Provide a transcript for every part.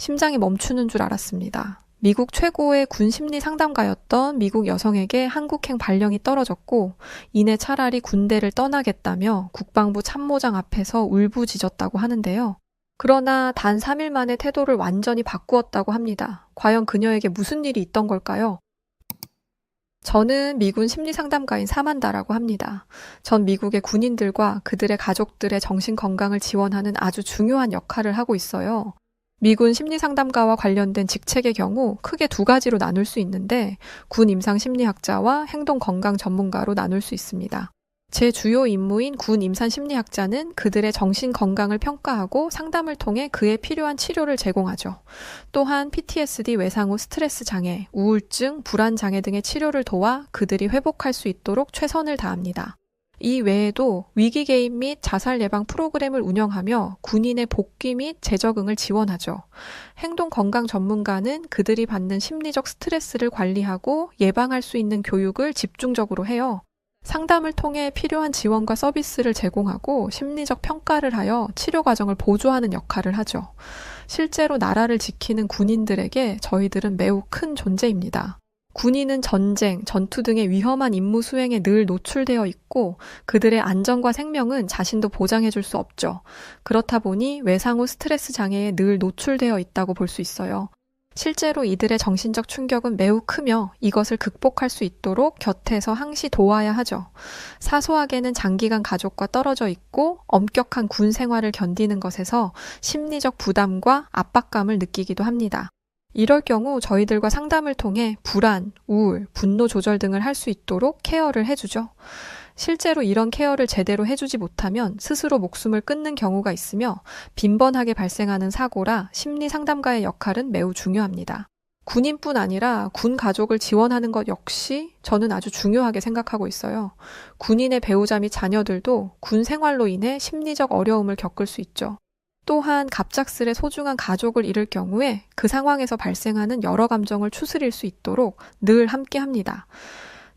심장이 멈추는 줄 알았습니다. 미국 최고의 군 심리 상담가였던 미국 여성에게 한국행 발령이 떨어졌고 이내 차라리 군대를 떠나겠다며 국방부 참모장 앞에서 울부짖었다고 하는데요. 그러나 단 3일 만에 태도를 완전히 바꾸었다고 합니다. 과연 그녀에게 무슨 일이 있던 걸까요? 저는 미군 심리상담가인 사만다라고 합니다. 전 미국의 군인들과 그들의 가족들의 정신 건강을 지원하는 아주 중요한 역할을 하고 있어요. 미군 심리상담가와 관련된 직책의 경우 크게 두 가지로 나눌 수 있는데 군 임상심리학자와 행동건강 전문가로 나눌 수 있습니다. 제 주요 임무인 군 임산심리학자는 그들의 정신 건강을 평가하고 상담을 통해 그에 필요한 치료를 제공하죠. 또한 PTSD 외상 후 스트레스 장애, 우울증, 불안 장애 등의 치료를 도와 그들이 회복할 수 있도록 최선을 다합니다. 이 외에도 위기 개입 및 자살 예방 프로그램을 운영하며 군인의 복귀 및 재적응을 지원하죠. 행동 건강 전문가는 그들이 받는 심리적 스트레스를 관리하고 예방할 수 있는 교육을 집중적으로 해요. 상담을 통해 필요한 지원과 서비스를 제공하고 심리적 평가를 하여 치료 과정을 보조하는 역할을 하죠. 실제로 나라를 지키는 군인들에게 저희들은 매우 큰 존재입니다. 군인은 전쟁, 전투 등의 위험한 임무 수행에 늘 노출되어 있고 그들의 안전과 생명은 자신도 보장해 줄 수 없죠. 그렇다 보니 외상 후 스트레스 장애에 늘 노출되어 있다고 볼 수 있어요. 실제로 이들의 정신적 충격은 매우 크며 이것을 극복할 수 있도록 곁에서 항시 도와야 하죠. 사소하게는 장기간 가족과 떨어져 있고 엄격한 군 생활을 견디는 것에서 심리적 부담과 압박감을 느끼기도 합니다. 이럴 경우 저희들과 상담을 통해 불안, 우울, 분노 조절 등을 할 수 있도록 케어를 해주죠. 실제로 이런 케어를 제대로 해주지 못하면 스스로 목숨을 끊는 경우가 있으며 빈번하게 발생하는 사고라 심리 상담가의 역할은 매우 중요합니다. 군인뿐 아니라 군 가족을 지원하는 것 역시 저는 아주 중요하게 생각하고 있어요. 군인의 배우자 및 자녀들도 군 생활로 인해 심리적 어려움을 겪을 수 있죠. 또한 갑작스레 소중한 가족을 잃을 경우에 그 상황에서 발생하는 여러 감정을 추스릴 수 있도록 늘 함께합니다.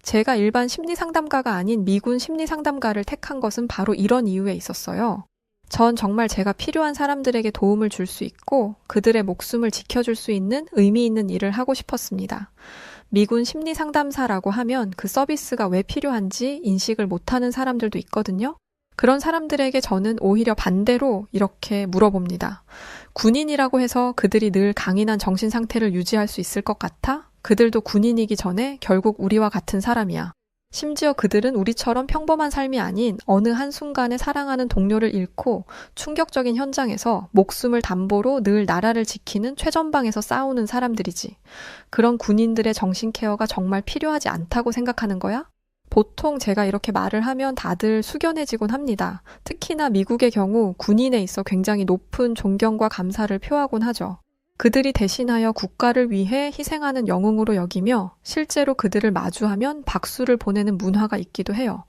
제가 일반 심리상담가가 아닌 미군 심리상담가를 택한 것은 바로 이런 이유에 있었어요. 전 정말 제가 필요한 사람들에게 도움을 줄 수 있고 그들의 목숨을 지켜줄 수 있는 의미 있는 일을 하고 싶었습니다. 미군 심리상담사라고 하면 그 서비스가 왜 필요한지 인식을 못하는 사람들도 있거든요. 그런 사람들에게 저는 오히려 반대로 이렇게 물어봅니다. 군인이라고 해서 그들이 늘 강인한 정신 상태를 유지할 수 있을 것 같아? 그들도 군인이기 전에 결국 우리와 같은 사람이야. 심지어 그들은 우리처럼 평범한 삶이 아닌 어느 한순간에 사랑하는 동료를 잃고 충격적인 현장에서 목숨을 담보로 늘 나라를 지키는 최전방에서 싸우는 사람들이지. 그런 군인들의 정신 케어가 정말 필요하지 않다고 생각하는 거야? 보통 제가 이렇게 말을 하면 다들 숙연해지곤 합니다. 특히나 미국의 경우 군인에 있어 굉장히 높은 존경과 감사를 표하곤 하죠. 그들이 대신하여 국가를 위해 희생하는 영웅으로 여기며 실제로 그들을 마주하면 박수를 보내는 문화가 있기도 해요.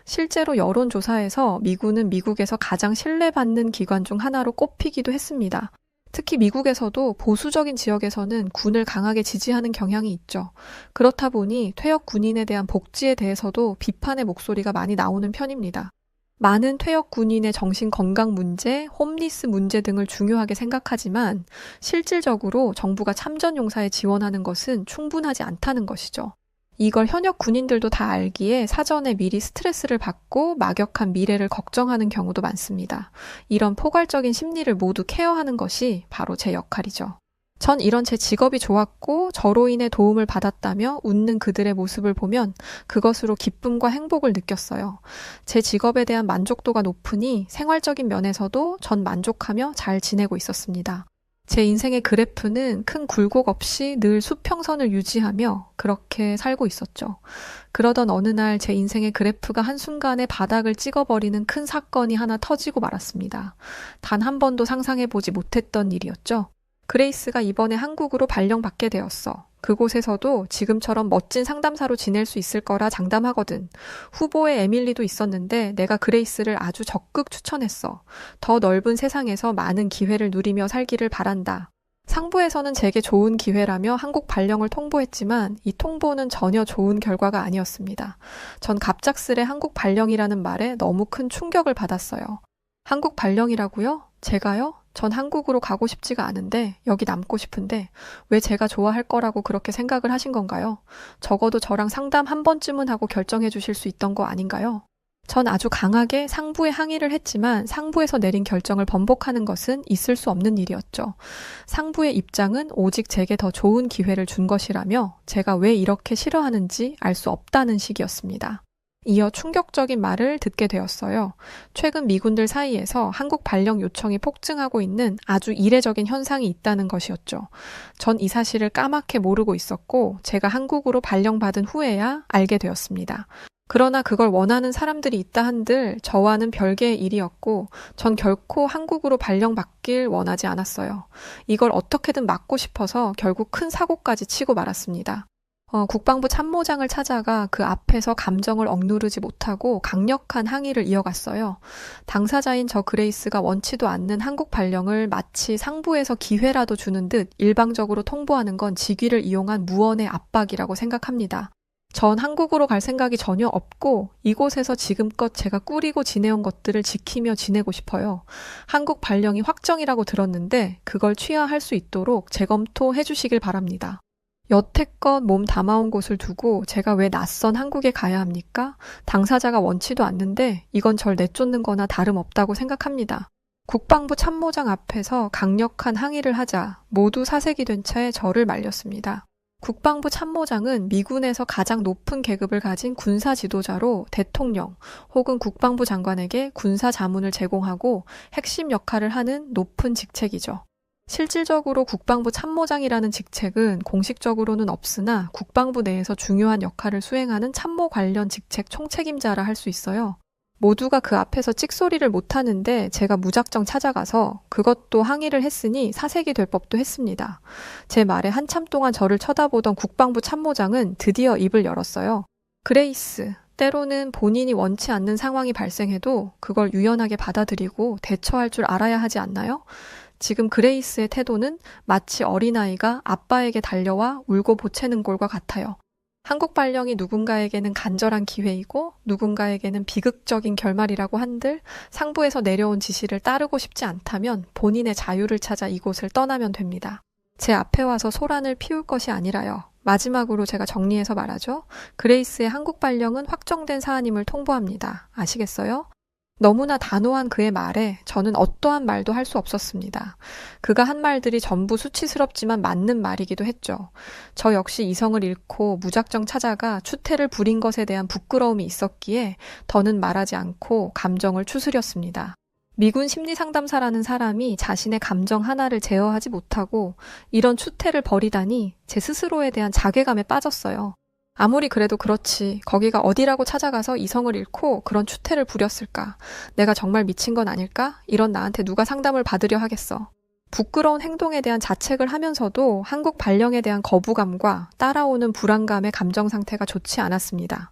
실제로 여론조사에서 미군은 미국에서 가장 신뢰받는 기관 중 하나로 꼽히기도 했습니다. 특히 미국에서도 보수적인 지역에서는 군을 강하게 지지하는 경향이 있죠. 그렇다 보니 퇴역 군인에 대한 복지에 대해서도 비판의 목소리가 많이 나오는 편입니다. 많은 퇴역 군인의 정신 건강 문제, 홈리스 문제 등을 중요하게 생각하지만 실질적으로 정부가 참전 용사에 지원하는 것은 충분하지 않다는 것이죠. 이걸 현역 군인들도 다 알기에 사전에 미리 스트레스를 받고 막역한 미래를 걱정하는 경우도 많습니다. 이런 포괄적인 심리를 모두 케어하는 것이 바로 제 역할이죠. 전 이런 제 직업이 좋았고 저로 인해 도움을 받았다며 웃는 그들의 모습을 보면 그것으로 기쁨과 행복을 느꼈어요. 제 직업에 대한 만족도가 높으니 생활적인 면에서도 전 만족하며 잘 지내고 있었습니다. 제 인생의 그래프는 큰 굴곡 없이 늘 수평선을 유지하며 그렇게 살고 있었죠. 그러던 어느 날 제 인생의 그래프가 한순간에 바닥을 찍어버리는 큰 사건이 하나 터지고 말았습니다. 단 한 번도 상상해보지 못했던 일이었죠. 그레이스가 이번에 한국으로 발령받게 되었어. 그곳에서도 지금처럼 멋진 상담사로 지낼 수 있을 거라 장담하거든. 후보에 에밀리도 있었는데 내가 그레이스를 아주 적극 추천했어. 더 넓은 세상에서 많은 기회를 누리며 살기를 바란다. 상부에서는 제게 좋은 기회라며 한국 발령을 통보했지만 이 통보는 전혀 좋은 결과가 아니었습니다. 전 갑작스레 한국 발령이라는 말에 너무 큰 충격을 받았어요. 한국 발령이라고요? 제가요? 전 한국으로 가고 싶지가 않은데 여기 남고 싶은데 왜 제가 좋아할 거라고 그렇게 생각을 하신 건가요? 적어도 저랑 상담 한 번쯤은 하고 결정해 주실 수 있던 거 아닌가요? 전 아주 강하게 상부에 항의를 했지만 상부에서 내린 결정을 번복하는 것은 있을 수 없는 일이었죠. 상부의 입장은 오직 제게 더 좋은 기회를 준 것이라며 제가 왜 이렇게 싫어하는지 알 수 없다는 식이었습니다. 이어 충격적인 말을 듣게 되었어요. 최근 미군들 사이에서 한국 발령 요청이 폭증하고 있는 아주 이례적인 현상이 있다는 것이었죠. 전 이 사실을 까맣게 모르고 있었고 제가 한국으로 발령받은 후에야 알게 되었습니다. 그러나 그걸 원하는 사람들이 있다 한들 저와는 별개의 일이었고 전 결코 한국으로 발령받길 원하지 않았어요. 이걸 어떻게든 막고 싶어서 결국 큰 사고까지 치고 말았습니다. 국방부 참모장을 찾아가 그 앞에서 감정을 억누르지 못하고 강력한 항의를 이어갔어요. 당사자인 저 그레이스가 원치도 않는 한국 발령을 마치 상부에서 기회라도 주는 듯 일방적으로 통보하는 건 직위를 이용한 무언의 압박이라고 생각합니다. 전 한국으로 갈 생각이 전혀 없고 이곳에서 지금껏 제가 꾸리고 지내온 것들을 지키며 지내고 싶어요. 한국 발령이 확정이라고 들었는데 그걸 취하할 수 있도록 재검토해 주시길 바랍니다. 여태껏 몸 담아온 곳을 두고 제가 왜 낯선 한국에 가야 합니까? 당사자가 원치도 않는데 이건 절 내쫓는 거나 다름없다고 생각합니다. 국방부 참모장 앞에서 강력한 항의를 하자 모두 사색이 된 채 저를 말렸습니다. 국방부 참모장은 미군에서 가장 높은 계급을 가진 군사 지도자로 대통령 혹은 국방부 장관에게 군사 자문을 제공하고 핵심 역할을 하는 높은 직책이죠. 실질적으로 국방부 참모장이라는 직책은 공식적으로는 없으나 국방부 내에서 중요한 역할을 수행하는 참모 관련 직책 총책임자라 할 수 있어요. 모두가 그 앞에서 찍소리를 못하는데 제가 무작정 찾아가서 그것도 항의를 했으니 사색이 될 법도 했습니다. 제 말에 한참 동안 저를 쳐다보던 국방부 참모장은 드디어 입을 열었어요. 그레이스, 때로는 본인이 원치 않는 상황이 발생해도 그걸 유연하게 받아들이고 대처할 줄 알아야 하지 않나요? 지금 그레이스의 태도는 마치 어린아이가 아빠에게 달려와 울고 보채는 꼴과 같아요. 한국 발령이 누군가에게는 간절한 기회이고 누군가에게는 비극적인 결말이라고 한들 상부에서 내려온 지시를 따르고 싶지 않다면 본인의 자유를 찾아 이곳을 떠나면 됩니다. 제 앞에 와서 소란을 피울 것이 아니라요. 마지막으로 제가 정리해서 말하죠. 그레이스의 한국 발령은 확정된 사안임을 통보합니다. 아시겠어요? 너무나 단호한 그의 말에 저는 어떠한 말도 할 수 없었습니다. 그가 한 말들이 전부 수치스럽지만 맞는 말이기도 했죠. 저 역시 이성을 잃고 무작정 찾아가 추태를 부린 것에 대한 부끄러움이 있었기에 더는 말하지 않고 감정을 추스렸습니다. 미군 심리상담사라는 사람이 자신의 감정 하나를 제어하지 못하고 이런 추태를 벌이다니 제 스스로에 대한 자괴감에 빠졌어요. 아무리 그래도 그렇지. 거기가 어디라고 찾아가서 이성을 잃고 그런 추태를 부렸을까? 내가 정말 미친 건 아닐까? 이런 나한테 누가 상담을 받으려 하겠어. 부끄러운 행동에 대한 자책을 하면서도 한국 발령에 대한 거부감과 따라오는 불안감의 감정 상태가 좋지 않았습니다.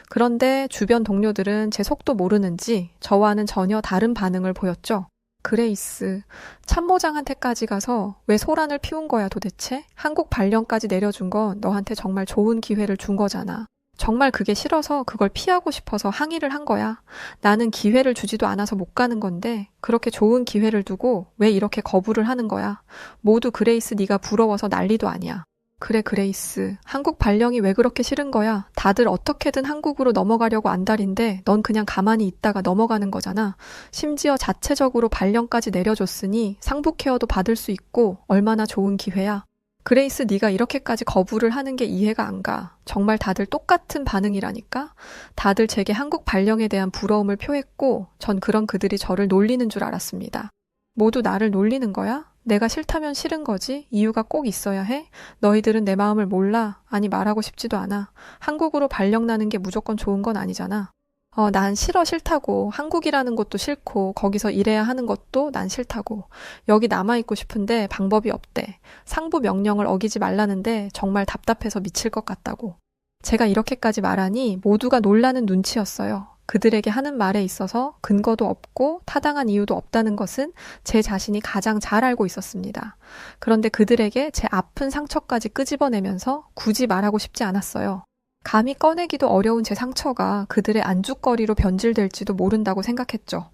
그런데 주변 동료들은 제 속도 모르는지 저와는 전혀 다른 반응을 보였죠. 그레이스, 참모장한테까지 가서 왜 소란을 피운 거야 도대체? 한국 발령까지 내려준 건 너한테 정말 좋은 기회를 준 거잖아. 정말 그게 싫어서 그걸 피하고 싶어서 항의를 한 거야. 나는 기회를 주지도 않아서 못 가는 건데 그렇게 좋은 기회를 두고 왜 이렇게 거부를 하는 거야? 모두 그레이스 네가 부러워서 난리도 아니야. 그래 그레이스, 한국 발령이 왜 그렇게 싫은 거야? 다들 어떻게든 한국으로 넘어가려고 안달인데 넌 그냥 가만히 있다가 넘어가는 거잖아. 심지어 자체적으로 발령까지 내려줬으니 상부 케어도 받을 수 있고 얼마나 좋은 기회야. 그레이스 네가 이렇게까지 거부를 하는 게 이해가 안 가. 정말 다들 똑같은 반응이라니까? 다들 제게 한국 발령에 대한 부러움을 표했고 전 그런 그들이 저를 놀리는 줄 알았습니다. 모두 나를 놀리는 거야? 내가 싫다면 싫은 거지? 이유가 꼭 있어야 해? 너희들은 내 마음을 몰라? 아니 말하고 싶지도 않아. 한국으로 발령 나는 게 무조건 좋은 건 아니잖아. 난 싫다고. 한국이라는 곳도 싫고 거기서 일해야 하는 것도 난 싫다고. 여기 남아있고 싶은데 방법이 없대. 상부 명령을 어기지 말라는데 정말 답답해서 미칠 것 같다고. 제가 이렇게까지 말하니 모두가 놀라는 눈치였어요. 그들에게 하는 말에 있어서 근거도 없고 타당한 이유도 없다는 것은 제 자신이 가장 잘 알고 있었습니다. 그런데 그들에게 제 아픈 상처까지 끄집어내면서 굳이 말하고 싶지 않았어요. 감히 꺼내기도 어려운 제 상처가 그들의 안주거리로 변질될지도 모른다고 생각했죠.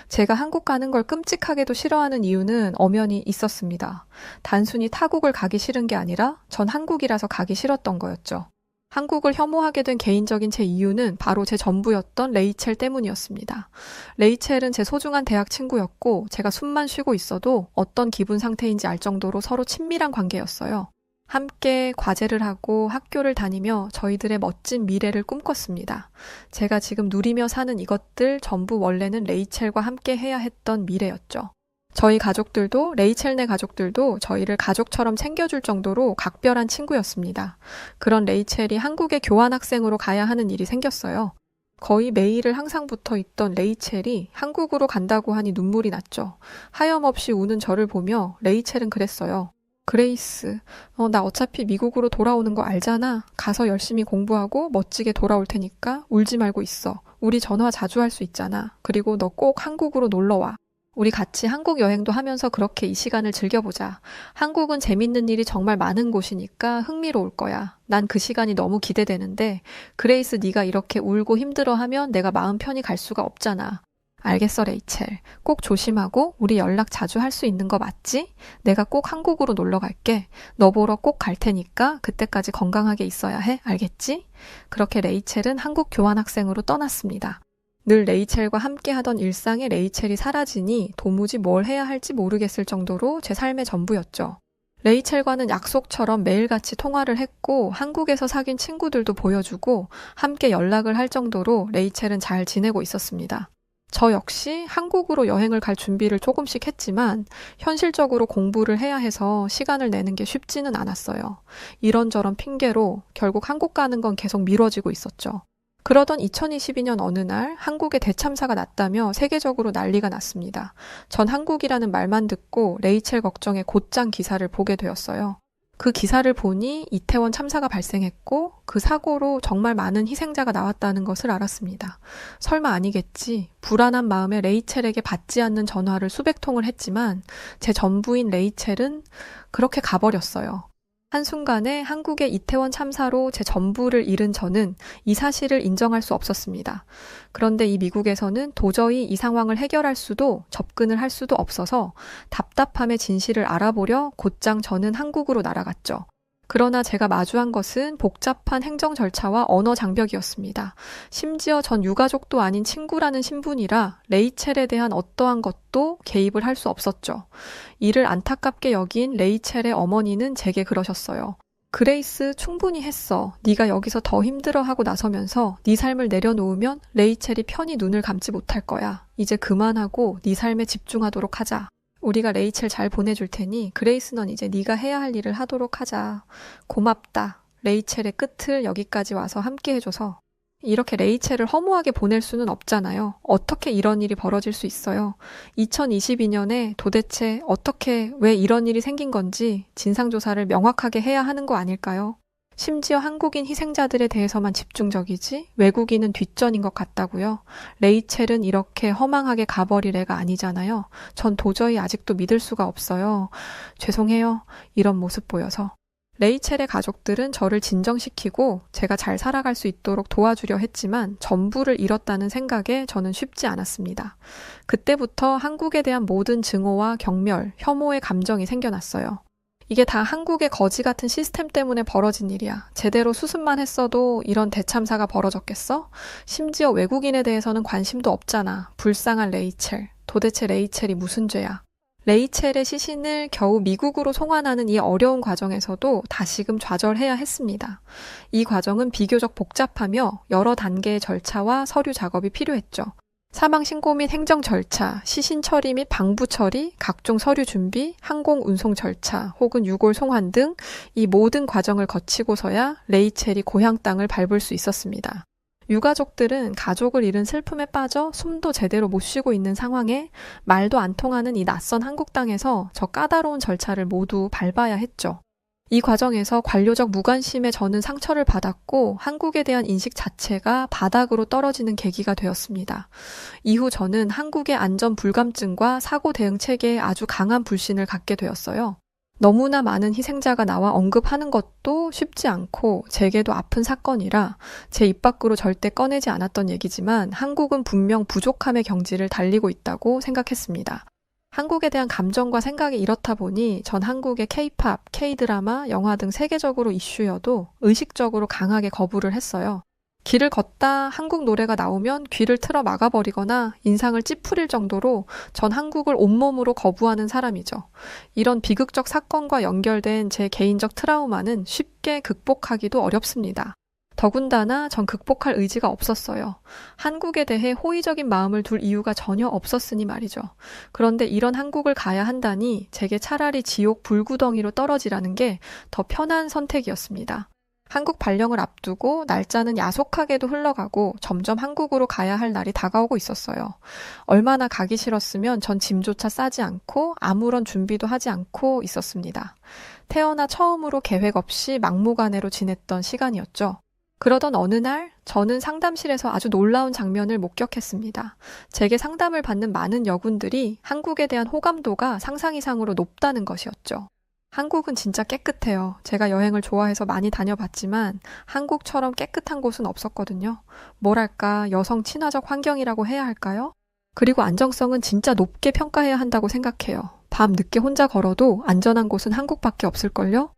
제가 한국 가는 걸 끔찍하게도 싫어하는 이유는 엄연히 있었습니다. 단순히 타국을 가기 싫은 게 아니라 전 한국이라서 가기 싫었던 거였죠. 한국을 혐오하게 된 개인적인 제 이유는 바로 제 전부였던 레이첼 때문이었습니다. 레이첼은 제 소중한 대학 친구였고 제가 숨만 쉬고 있어도 어떤 기분 상태인지 알 정도로 서로 친밀한 관계였어요. 함께 과제를 하고 학교를 다니며 저희들의 멋진 미래를 꿈꿨습니다. 제가 지금 누리며 사는 이것들 전부 원래는 레이첼과 함께 해야 했던 미래였죠. 저희 가족들도 레이첼네 가족들도 저희를 가족처럼 챙겨줄 정도로 각별한 친구였습니다. 그런 레이첼이 한국에 교환학생으로 가야 하는 일이 생겼어요. 거의 매일을 항상 붙어 있던 레이첼이 한국으로 간다고 하니 눈물이 났죠. 하염없이 우는 저를 보며 레이첼은 그랬어요. 그레이스, 나 어차피 미국으로 돌아오는 거 알잖아. 가서 열심히 공부하고 멋지게 돌아올 테니까 울지 말고 있어. 우리 전화 자주 할 수 있잖아. 그리고 너 꼭 한국으로 놀러 와. 우리 같이 한국 여행도 하면서 그렇게 이 시간을 즐겨보자. 한국은 재밌는 일이 정말 많은 곳이니까 흥미로울 거야. 난 그 시간이 너무 기대되는데 그레이스 네가 이렇게 울고 힘들어하면 내가 마음 편히 갈 수가 없잖아. 알겠어, 레이첼. 꼭 조심하고 우리 연락 자주 할 수 있는 거 맞지? 내가 꼭 한국으로 놀러 갈게. 너 보러 꼭 갈 테니까 그때까지 건강하게 있어야 해. 알겠지? 그렇게 레이첼은 한국 교환학생으로 떠났습니다. 늘 레이첼과 함께 하던 일상의 레이첼이 사라지니 도무지 뭘 해야 할지 모르겠을 정도로 제 삶의 전부였죠. 레이첼과는 약속처럼 매일같이 통화를 했고 한국에서 사귄 친구들도 보여주고 함께 연락을 할 정도로 레이첼은 잘 지내고 있었습니다. 저 역시 한국으로 여행을 갈 준비를 조금씩 했지만 현실적으로 공부를 해야 해서 시간을 내는 게 쉽지는 않았어요. 이런저런 핑계로 결국 한국 가는 건 계속 미뤄지고 있었죠. 그러던 2022년 어느 날 한국에 대참사가 났다며 세계적으로 난리가 났습니다. 전 한국이라는 말만 듣고 레이첼 걱정에 곧장 기사를 보게 되었어요. 그 기사를 보니 이태원 참사가 발생했고 그 사고로 정말 많은 희생자가 나왔다는 것을 알았습니다. 설마 아니겠지. 불안한 마음에 레이첼에게 받지 않는 전화를 수백 통을 했지만 제 전부인 레이첼은 그렇게 가버렸어요. 한순간에 한국의 이태원 참사로 제 전부를 잃은 저는 이 사실을 인정할 수 없었습니다. 그런데 이 미국에서는 도저히 이 상황을 해결할 수도 접근을 할 수도 없어서 답답함의 진실을 알아보려 곧장 저는 한국으로 날아갔죠. 그러나 제가 마주한 것은 복잡한 행정 절차와 언어 장벽이었습니다. 심지어 전 유가족도 아닌 친구라는 신분이라 레이첼에 대한 어떠한 것도 개입을 할 수 없었죠. 이를 안타깝게 여긴 레이첼의 어머니는 제게 그러셨어요. 그레이스 충분히 했어. 네가 여기서 더 힘들어하고 나서면서 네 삶을 내려놓으면 레이첼이 편히 눈을 감지 못할 거야. 이제 그만하고 네 삶에 집중하도록 하자. 우리가 레이첼 잘 보내줄 테니 그레이스 넌 이제 네가 해야 할 일을 하도록 하자. 고맙다. 레이첼의 끝을 여기까지 와서 함께 해줘서. 이렇게 레이첼을 허무하게 보낼 수는 없잖아요. 어떻게 이런 일이 벌어질 수 있어요? 2022년에 도대체 어떻게 왜 이런 일이 생긴 건지 진상조사를 명확하게 해야 하는 거 아닐까요? 심지어 한국인 희생자들에 대해서만 집중적이지 외국인은 뒷전인 것 같다고요. 레이첼은 이렇게 허망하게 가버릴 애가 아니잖아요. 전 도저히 아직도 믿을 수가 없어요. 죄송해요. 이런 모습 보여서. 레이첼의 가족들은 저를 진정시키고 제가 잘 살아갈 수 있도록 도와주려 했지만 전부를 잃었다는 생각에 저는 쉽지 않았습니다. 그때부터 한국에 대한 모든 증오와 경멸, 혐오의 감정이 생겨났어요. 이게 다 한국의 거지 같은 시스템 때문에 벌어진 일이야. 제대로 수습만 했어도 이런 대참사가 벌어졌겠어? 심지어 외국인에 대해서는 관심도 없잖아. 불쌍한 레이첼. 도대체 레이첼이 무슨 죄야? 레이첼의 시신을 겨우 미국으로 송환하는 이 어려운 과정에서도 다시금 좌절해야 했습니다. 이 과정은 비교적 복잡하며 여러 단계의 절차와 서류 작업이 필요했죠. 사망 신고 및 행정 절차, 시신 처리 및 방부 처리, 각종 서류 준비, 항공 운송 절차 혹은 유골 송환 등 이 모든 과정을 거치고서야 레이첼이 고향 땅을 밟을 수 있었습니다. 유가족들은 가족을 잃은 슬픔에 빠져 숨도 제대로 못 쉬고 있는 상황에 말도 안 통하는 이 낯선 한국 땅에서 저 까다로운 절차를 모두 밟아야 했죠. 이 과정에서 관료적 무관심에 저는 상처를 받았고 한국에 대한 인식 자체가 바닥으로 떨어지는 계기가 되었습니다. 이후 저는 한국의 안전 불감증과 사고 대응 체계에 아주 강한 불신을 갖게 되었어요. 너무나 많은 희생자가 나와 언급하는 것도 쉽지 않고 제게도 아픈 사건이라 제 입 밖으로 절대 꺼내지 않았던 얘기지만 한국은 분명 부족함의 경지를 달리고 있다고 생각했습니다. 한국에 대한 감정과 생각이 이렇다 보니 전 한국의 K-팝, K-드라마, 영화 등 세계적으로 이슈여도 의식적으로 강하게 거부를 했어요. 길을 걷다 한국 노래가 나오면 귀를 틀어 막아버리거나 인상을 찌푸릴 정도로 전 한국을 온몸으로 거부하는 사람이죠. 이런 비극적 사건과 연결된 제 개인적 트라우마는 쉽게 극복하기도 어렵습니다. 더군다나 전 극복할 의지가 없었어요. 한국에 대해 호의적인 마음을 둘 이유가 전혀 없었으니 말이죠. 그런데 이런 한국을 가야 한다니 제게 차라리 지옥 불구덩이로 떨어지라는 게 더 편한 선택이었습니다. 한국 발령을 앞두고 날짜는 야속하게도 흘러가고 점점 한국으로 가야 할 날이 다가오고 있었어요. 얼마나 가기 싫었으면 전 짐조차 싸지 않고 아무런 준비도 하지 않고 있었습니다. 태어나 처음으로 계획 없이 막무가내로 지냈던 시간이었죠. 그러던 어느 날 저는 상담실에서 아주 놀라운 장면을 목격했습니다. 제게 상담을 받는 많은 여군들이 한국에 대한 호감도가 상상 이상으로 높다는 것이었죠. 한국은 진짜 깨끗해요. 제가 여행을 좋아해서 많이 다녀봤지만 한국처럼 깨끗한 곳은 없었거든요. 뭐랄까 여성 친화적 환경이라고 해야 할까요? 그리고 안정성은 진짜 높게 평가해야 한다고 생각해요. 밤 늦게 혼자 걸어도 안전한 곳은 한국밖에 없을걸요?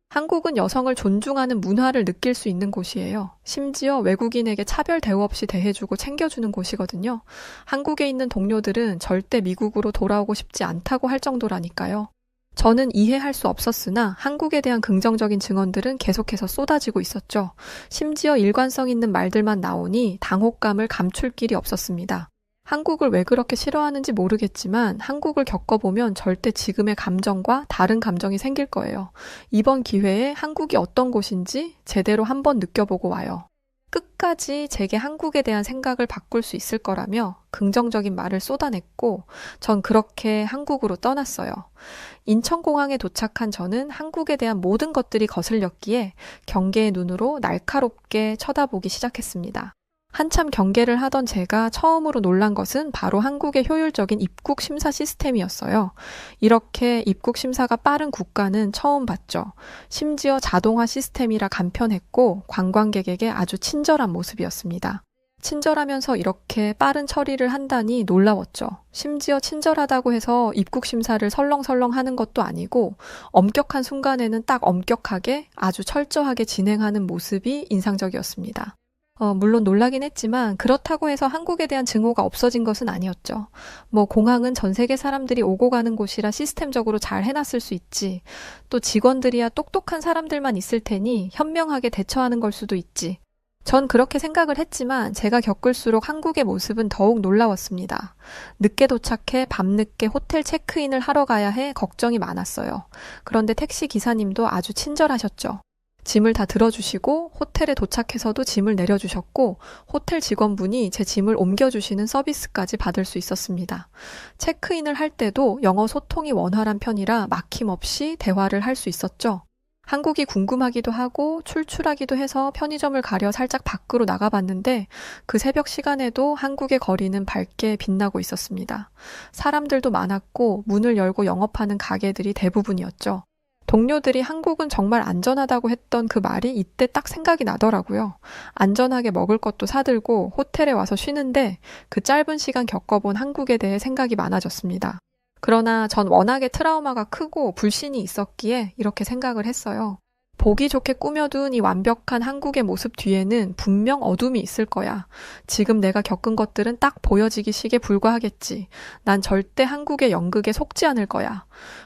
한국은 여성을 존중하는 문화를 느낄 수 있는 곳이에요. 심지어 외국인에게 차별 대우 없이 대해주고 챙겨주는 곳이거든요. 한국에 있는 동료들은 절대 미국으로 돌아오고 싶지 않다고 할 정도라니까요. 저는 이해할 수 없었으나 한국에 대한 긍정적인 증언들은 계속해서 쏟아지고 있었죠. 심지어 일관성 있는 말들만 나오니 당혹감을 감출 길이 없었습니다. 한국을 왜 그렇게 싫어하는지 모르겠지만 한국을 겪어보면 절대 지금의 감정과 다른 감정이 생길 거예요. 이번 기회에 한국이 어떤 곳인지 제대로 한번 느껴보고 와요. 끝까지 제게 한국에 대한 생각을 바꿀 수 있을 거라며 긍정적인 말을 쏟아냈고 전 그렇게 한국으로 떠났어요. 인천공항에 도착한 저는 한국에 대한 모든 것들이 거슬렸기에 경계의 눈으로 날카롭게 쳐다보기 시작했습니다. 한참 경계를 하던 제가 처음으로 놀란 것은 바로 한국의 효율적인 입국 심사 시스템이었어요. 이렇게 입국 심사가 빠른 국가는 처음 봤죠. 심지어 자동화 시스템이라 간편했고 관광객에게 아주 친절한 모습이었습니다. 친절하면서 이렇게 빠른 처리를 한다니 놀라웠죠. 심지어 친절하다고 해서 입국 심사를 설렁설렁 하는 것도 아니고 엄격한 순간에는 딱 엄격하게 아주 철저하게 진행하는 모습이 인상적이었습니다. 물론 놀라긴 했지만 그렇다고 해서 한국에 대한 증오가 없어진 것은 아니었죠. 공항은 전 세계 사람들이 오고 가는 곳이라 시스템적으로 잘 해놨을 수 있지. 또 직원들이야 똑똑한 사람들만 있을 테니 현명하게 대처하는 걸 수도 있지. 전 그렇게 생각을 했지만 제가 겪을수록 한국의 모습은 더욱 놀라웠습니다. 늦게 도착해 밤늦게 호텔 체크인을 하러 가야 해 걱정이 많았어요. 그런데 택시 기사님도 아주 친절하셨죠. 짐을 다 들어주시고 호텔에 도착해서도 짐을 내려주셨고 호텔 직원분이 제 짐을 옮겨주시는 서비스까지 받을 수 있었습니다. 체크인을 할 때도 영어 소통이 원활한 편이라 막힘없이 대화를 할 수 있었죠. 한국이 궁금하기도 하고 출출하기도 해서 편의점을 가려 살짝 밖으로 나가봤는데 그 새벽 시간에도 한국의 거리는 밝게 빛나고 있었습니다. 사람들도 많았고 문을 열고 영업하는 가게들이 대부분이었죠. 동료들이 한국은 정말 안전하다고 했던 그 말이 이때 딱 생각이 나더라고요. 안전하게 먹을 것도 사들고 호텔에 와서 쉬는데 그 짧은 시간 겪어본 한국에 대해 생각이 많아졌습니다. 그러나 전 워낙에 트라우마가 크고 불신이 있었기에 이렇게 생각을 했어요. 보기 좋게 꾸며둔 이 완벽한 한국의 모습 뒤에는 분명 어둠이 있을 거야. 지금 내가 겪은 것들은 딱 보여지기 식에 불과하겠지. 난 절대 한국의 연극에 속지 않을 거야.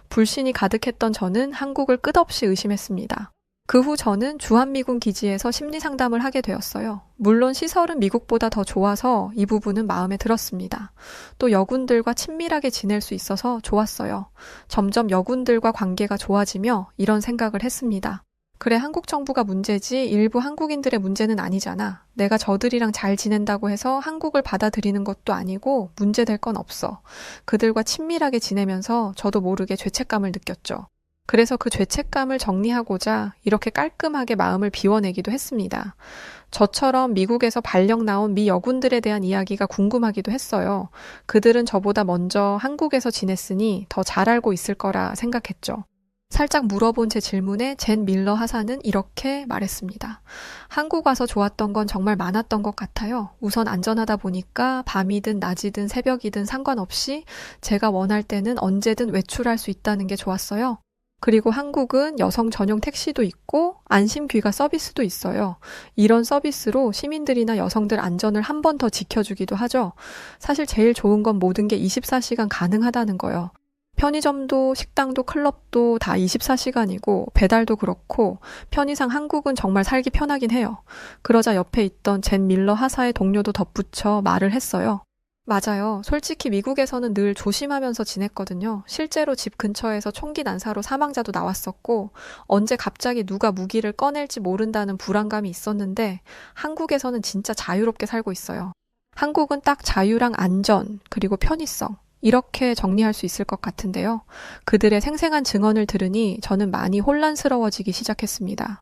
불신이 가득했던 저는 한국을 끝없이 의심했습니다. 그 후 저는 주한미군 기지에서 심리상담을 하게 되었어요. 물론 시설은 미국보다 더 좋아서 이 부분은 마음에 들었습니다. 또 여군들과 친밀하게 지낼 수 있어서 좋았어요. 점점 여군들과 관계가 좋아지며 이런 생각을 했습니다. 그래, 한국 정부가 문제지 일부 한국인들의 문제는 아니잖아. 내가 저들이랑 잘 지낸다고 해서 한국을 받아들이는 것도 아니고 문제될 건 없어. 그들과 친밀하게 지내면서 저도 모르게 죄책감을 느꼈죠. 그래서 그 죄책감을 정리하고자 이렇게 깔끔하게 마음을 비워내기도 했습니다. 저처럼 미국에서 발령 나온 미 여군들에 대한 이야기가 궁금하기도 했어요. 그들은 저보다 먼저 한국에서 지냈으니 더 잘 알고 있을 거라 생각했죠. 살짝 물어본 제 질문에 젠 밀러 하사는 이렇게 말했습니다. 한국 와서 좋았던 건 정말 많았던 것 같아요. 우선 안전하다 보니까 밤이든 낮이든 새벽이든 상관없이 제가 원할 때는 언제든 외출할 수 있다는 게 좋았어요. 그리고 한국은 여성 전용 택시도 있고 안심 귀가 서비스도 있어요. 이런 서비스로 시민들이나 여성들 안전을 한 번 더 지켜주기도 하죠. 사실 제일 좋은 건 모든 게 24시간 가능하다는 거예요. 편의점도 식당도 클럽도 다 24시간이고 배달도 그렇고 편의상 한국은 정말 살기 편하긴 해요. 그러자 옆에 있던 젠 밀러 하사의 동료도 덧붙여 말을 했어요. 맞아요. 솔직히 미국에서는 늘 조심하면서 지냈거든요. 실제로 집 근처에서 총기 난사로 사망자도 나왔었고 언제 갑자기 누가 무기를 꺼낼지 모른다는 불안감이 있었는데 한국에서는 진짜 자유롭게 살고 있어요. 한국은 딱 자유랑 안전 그리고 편의성 이렇게 정리할 수 있을 것 같은데요. 그들의 생생한 증언을 들으니 저는 많이 혼란스러워지기 시작했습니다.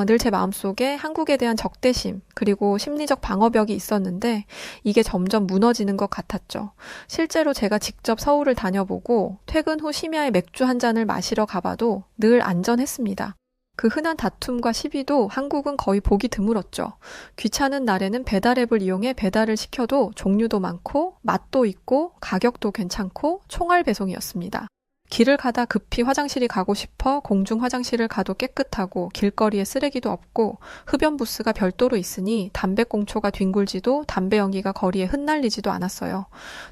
늘 제 마음속에 한국에 대한 적대심 그리고 심리적 방어벽이 있었는데 이게 점점 무너지는 것 같았죠. 실제로 제가 직접 서울을 다녀보고 퇴근 후 심야에 맥주 한 잔을 마시러 가봐도 늘 안전했습니다. 그 흔한 다툼과 시비도 한국은 거의 보기 드물었죠. 귀찮은 날에는 배달앱을 이용해 배달을 시켜도 종류도 많고 맛도 있고 가격도 괜찮고 총알 배송이었습니다. 길을 가다 급히 화장실이 가고 싶어 공중 화장실을 가도 깨끗하고 길거리에 쓰레기도 없고 흡연 부스가 별도로 있으니 담배꽁초가 뒹굴지도 담배 연기가 거리에 흩날리지도 않았어요.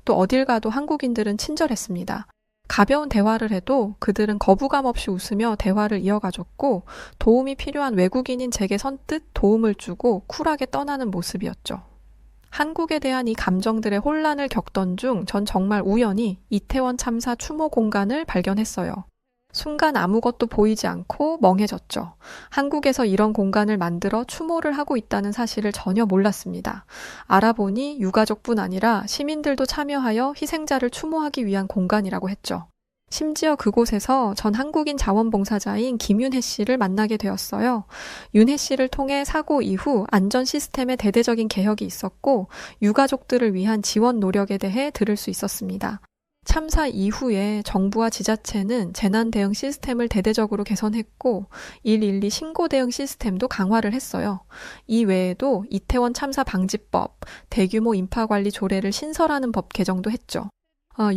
또 어딜 가도 한국인들은 친절했습니다. 가벼운 대화를 해도 그들은 거부감 없이 웃으며 대화를 이어가줬고 도움이 필요한 외국인인 제게 선뜻 도움을 주고 쿨하게 떠나는 모습이었죠. 한국에 대한 이 감정들의 혼란을 겪던 중 전 정말 우연히 이태원 참사 추모 공간을 발견했어요. 순간 아무것도 보이지 않고 멍해졌죠. 한국에서 이런 공간을 만들어 추모를 하고 있다는 사실을 전혀 몰랐습니다. 알아보니 유가족뿐 아니라 시민들도 참여하여 희생자를 추모하기 위한 공간이라고 했죠. 심지어 그곳에서 전 한국인 자원봉사자인 김윤혜 씨를 만나게 되었어요. 윤혜 씨를 통해 사고 이후 안전 시스템의 대대적인 개혁이 있었고 유가족들을 위한 지원 노력에 대해 들을 수 있었습니다. 참사 이후에 정부와 지자체는 재난 대응 시스템을 대대적으로 개선했고 112 신고 대응 시스템도 강화를 했어요. 이 외에도 이태원 참사 방지법, 대규모 인파관리 조례를 신설하는 법 개정도 했죠.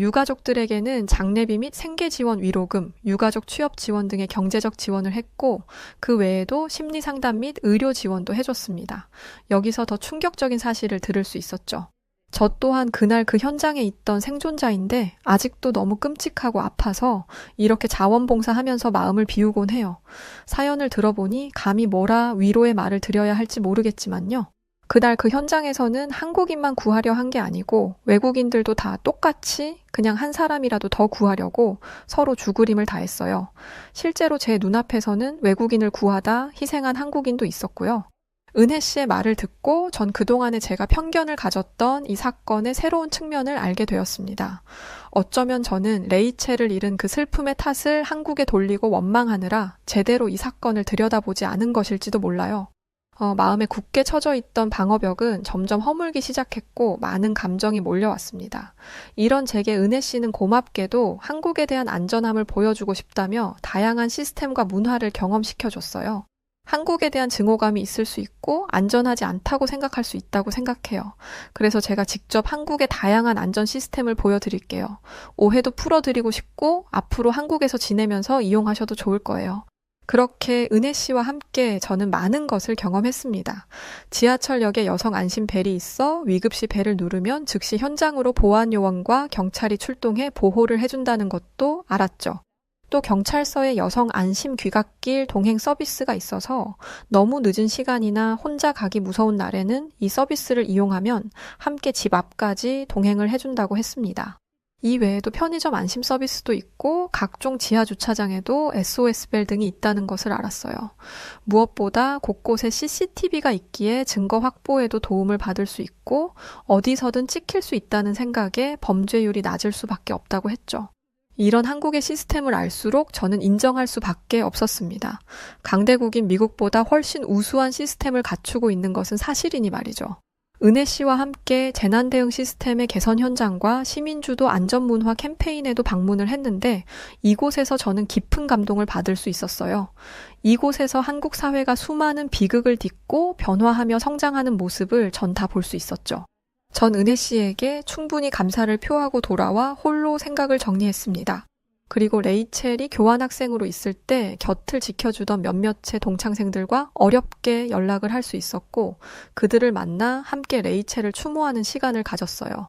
유가족들에게는 장례비 및 생계지원 위로금, 유가족 취업 지원 등의 경제적 지원을 했고 그 외에도 심리상담 및 의료 지원도 해줬습니다. 여기서 더 충격적인 사실을 들을 수 있었죠. 저 또한 그날 그 현장에 있던 생존자인데 아직도 너무 끔찍하고 아파서 이렇게 자원봉사하면서 마음을 비우곤 해요. 사연을 들어보니 감히 뭐라 위로의 말을 드려야 할지 모르겠지만요. 그날 그 현장에서는 한국인만 구하려 한 게 아니고 외국인들도 다 똑같이 그냥 한 사람이라도 더 구하려고 서로 죽으림을 다했어요. 실제로 제 눈앞에서는 외국인을 구하다 희생한 한국인도 있었고요. 은혜 씨의 말을 듣고 전 그동안에 제가 편견을 가졌던 이 사건의 새로운 측면을 알게 되었습니다. 어쩌면 저는 레이첼을 잃은 그 슬픔의 탓을 한국에 돌리고 원망하느라 제대로 이 사건을 들여다보지 않은 것일지도 몰라요. 마음에 굳게 쳐져 있던 방어벽은 점점 허물기 시작했고 많은 감정이 몰려왔습니다. 이런 제게 은혜 씨는 고맙게도 한국에 대한 안전함을 보여주고 싶다며 다양한 시스템과 문화를 경험시켜줬어요. 한국에 대한 증오감이 있을 수 있고 안전하지 않다고 생각할 수 있다고 생각해요. 그래서 제가 직접 한국의 다양한 안전 시스템을 보여드릴게요. 오해도 풀어드리고 싶고 앞으로 한국에서 지내면서 이용하셔도 좋을 거예요. 그렇게 은혜 씨와 함께 저는 많은 것을 경험했습니다. 지하철역에 여성 안심 벨이 있어 위급시 벨을 누르면 즉시 현장으로 보안 요원과 경찰이 출동해 보호를 해준다는 것도 알았죠. 또 경찰서에 여성 안심 귀갓길 동행 서비스가 있어서 너무 늦은 시간이나 혼자 가기 무서운 날에는 이 서비스를 이용하면 함께 집 앞까지 동행을 해준다고 했습니다. 이 외에도 편의점 안심 서비스도 있고 각종 지하 주차장에도 SOS벨 등이 있다는 것을 알았어요. 무엇보다 곳곳에 CCTV가 있기에 증거 확보에도 도움을 받을 수 있고 어디서든 찍힐 수 있다는 생각에 범죄율이 낮을 수밖에 없다고 했죠. 이런 한국의 시스템을 알수록 저는 인정할 수밖에 없었습니다. 강대국인 미국보다 훨씬 우수한 시스템을 갖추고 있는 것은 사실이니 말이죠. 은혜 씨와 함께 재난 대응 시스템의 개선 현장과 시민주도 안전문화 캠페인에도 방문을 했는데 이곳에서 저는 깊은 감동을 받을 수 있었어요. 이곳에서 한국 사회가 수많은 비극을 딛고 변화하며 성장하는 모습을 전 다 볼 수 있었죠. 전 은혜 씨에게 충분히 감사를 표하고 돌아와 홀로 생각을 정리했습니다. 그리고 레이첼이 교환학생으로 있을 때 곁을 지켜주던 몇몇의 동창생들과 어렵게 연락을 할 수 있었고 그들을 만나 함께 레이첼을 추모하는 시간을 가졌어요.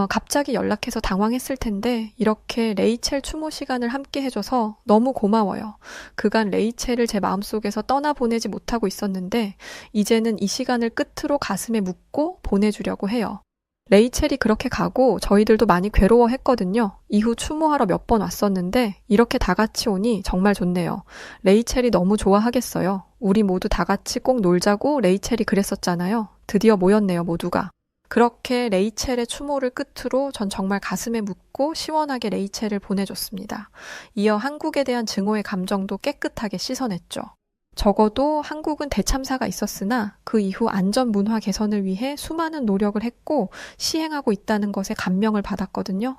갑자기 연락해서 당황했을 텐데 이렇게 레이첼 추모 시간을 함께 해줘서 너무 고마워요. 그간 레이첼을 제 마음속에서 떠나보내지 못하고 있었는데 이제는 이 시간을 끝으로 가슴에 묻고 보내주려고 해요. 레이첼이 그렇게 가고 저희들도 많이 괴로워했거든요. 이후 추모하러 몇 번 왔었는데 이렇게 다 같이 오니 정말 좋네요. 레이첼이 너무 좋아하겠어요. 우리 모두 다 같이 꼭 놀자고 레이첼이 그랬었잖아요. 드디어 모였네요, 모두가. 그렇게 레이첼의 추모를 끝으로 전 정말 가슴에 묻고 시원하게 레이첼을 보내줬습니다. 이어 한국에 대한 증오의 감정도 깨끗하게 씻어냈죠. 적어도 한국은 대참사가 있었으나 그 이후 안전 문화 개선을 위해 수많은 노력을 했고 시행하고 있다는 것에 감명을 받았거든요.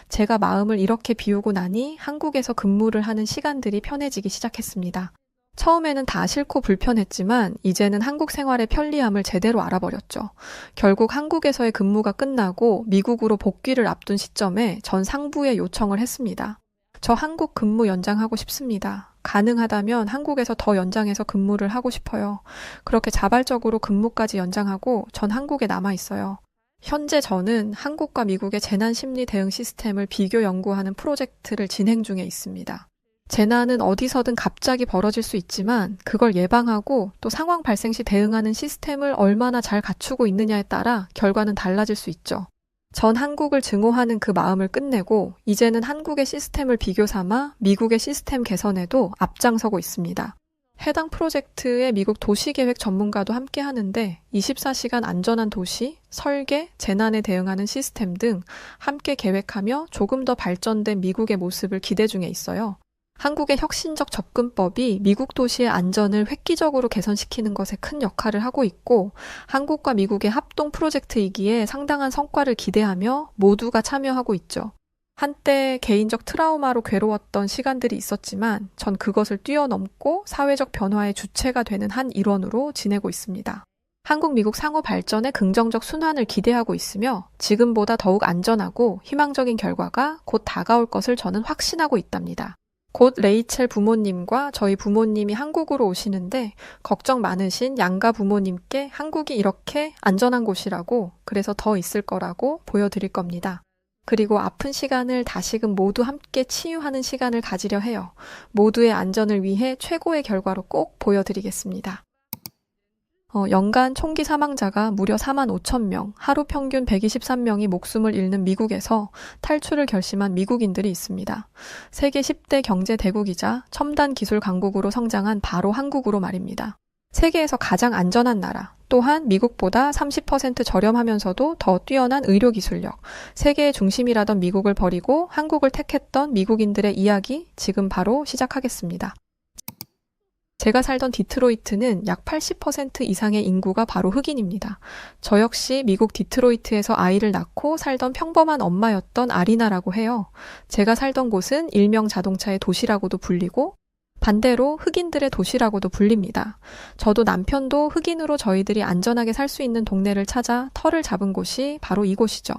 제가 마음을 이렇게 비우고 나니 한국에서 근무를 하는 시간들이 편해지기 시작했습니다. 처음에는 다 싫고 불편했지만 이제는 한국 생활의 편리함을 제대로 알아버렸죠. 결국 한국에서의 근무가 끝나고 미국으로 복귀를 앞둔 시점에 전 상부에 요청을 했습니다. 저 한국 근무 연장하고 싶습니다. 가능하다면 한국에서 더 연장해서 근무를 하고 싶어요. 그렇게 자발적으로 근무까지 연장하고 전 한국에 남아 있어요. 현재 저는 한국과 미국의 재난심리 대응 시스템을 비교 연구하는 프로젝트를 진행 중에 있습니다. 재난은 어디서든 갑자기 벌어질 수 있지만 그걸 예방하고 또 상황 발생 시 대응하는 시스템을 얼마나 잘 갖추고 있느냐에 따라 결과는 달라질 수 있죠. 전 한국을 증오하는 그 마음을 끝내고 이제는 한국의 시스템을 비교 삼아 미국의 시스템 개선에도 앞장서고 있습니다. 해당 프로젝트에 미국 도시계획 전문가도 함께 하는데 24시간 안전한 도시, 설계, 재난에 대응하는 시스템 등 함께 계획하며 조금 더 발전된 미국의 모습을 기대 중에 있어요. 한국의 혁신적 접근법이 미국 도시의 안전을 획기적으로 개선시키는 것에 큰 역할을 하고 있고 한국과 미국의 합동 프로젝트이기에 상당한 성과를 기대하며 모두가 참여하고 있죠. 한때 개인적 트라우마로 괴로웠던 시간들이 있었지만 전 그것을 뛰어넘고 사회적 변화의 주체가 되는 한 일원으로 지내고 있습니다. 한국, 미국 상호 발전의 긍정적 순환을 기대하고 있으며 지금보다 더욱 안전하고 희망적인 결과가 곧 다가올 것을 저는 확신하고 있답니다. 곧 레이첼 부모님과 저희 부모님이 한국으로 오시는데 걱정 많으신 양가 부모님께 한국이 이렇게 안전한 곳이라고 그래서 더 있을 거라고 보여드릴 겁니다. 그리고 아픈 시간을 다시금 모두 함께 치유하는 시간을 가지려 해요. 모두의 안전을 위해 최고의 결과로 꼭 보여드리겠습니다. 연간 총기 사망자가 무려 45,000명, 하루 평균 123명이 목숨을 잃는 미국에서 탈출을 결심한 미국인들이 있습니다. 세계 10대 경제 대국이자 첨단 기술 강국으로 성장한 바로 한국으로 말입니다. 세계에서 가장 안전한 나라, 또한 미국보다 30% 저렴하면서도 더 뛰어난 의료기술력, 세계의 중심이라던 미국을 버리고 한국을 택했던 미국인들의 이야기 지금 바로 시작하겠습니다. 제가 살던 디트로이트는 약 80% 이상의 인구가 바로 흑인입니다. 저 역시 미국 디트로이트에서 아이를 낳고 살던 평범한 엄마였던 아리나라고 해요. 제가 살던 곳은 일명 자동차의 도시라고도 불리고 반대로 흑인들의 도시라고도 불립니다. 저도 남편도 흑인으로 저희들이 안전하게 살 수 있는 동네를 찾아 터를 잡은 곳이 바로 이곳이죠.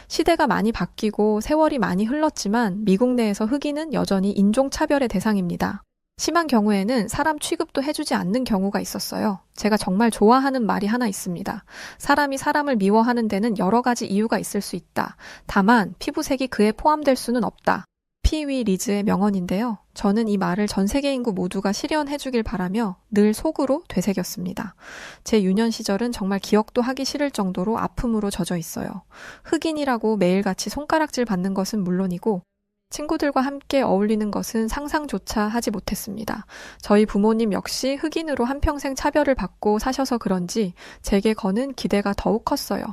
시대가 많이 바뀌고 세월이 많이 흘렀지만 미국 내에서 흑인은 여전히 인종차별의 대상입니다. 심한 경우에는 사람 취급도 해주지 않는 경우가 있었어요. 제가 정말 좋아하는 말이 하나 있습니다. 사람이 사람을 미워하는 데는 여러 가지 이유가 있을 수 있다. 다만 피부색이 그에 포함될 수는 없다. 피위 리즈의 명언인데요. 저는 이 말을 전 세계 인구 모두가 실현해주길 바라며 늘 속으로 되새겼습니다. 제 유년 시절은 정말 기억도 하기 싫을 정도로 아픔으로 젖어 있어요. 흑인이라고 매일같이 손가락질 받는 것은 물론이고 친구들과 함께 어울리는 것은 상상조차 하지 못했습니다. 저희 부모님 역시 흑인으로 한평생 차별을 받고 사셔서 그런지 제게 거는 기대가 더욱 컸어요.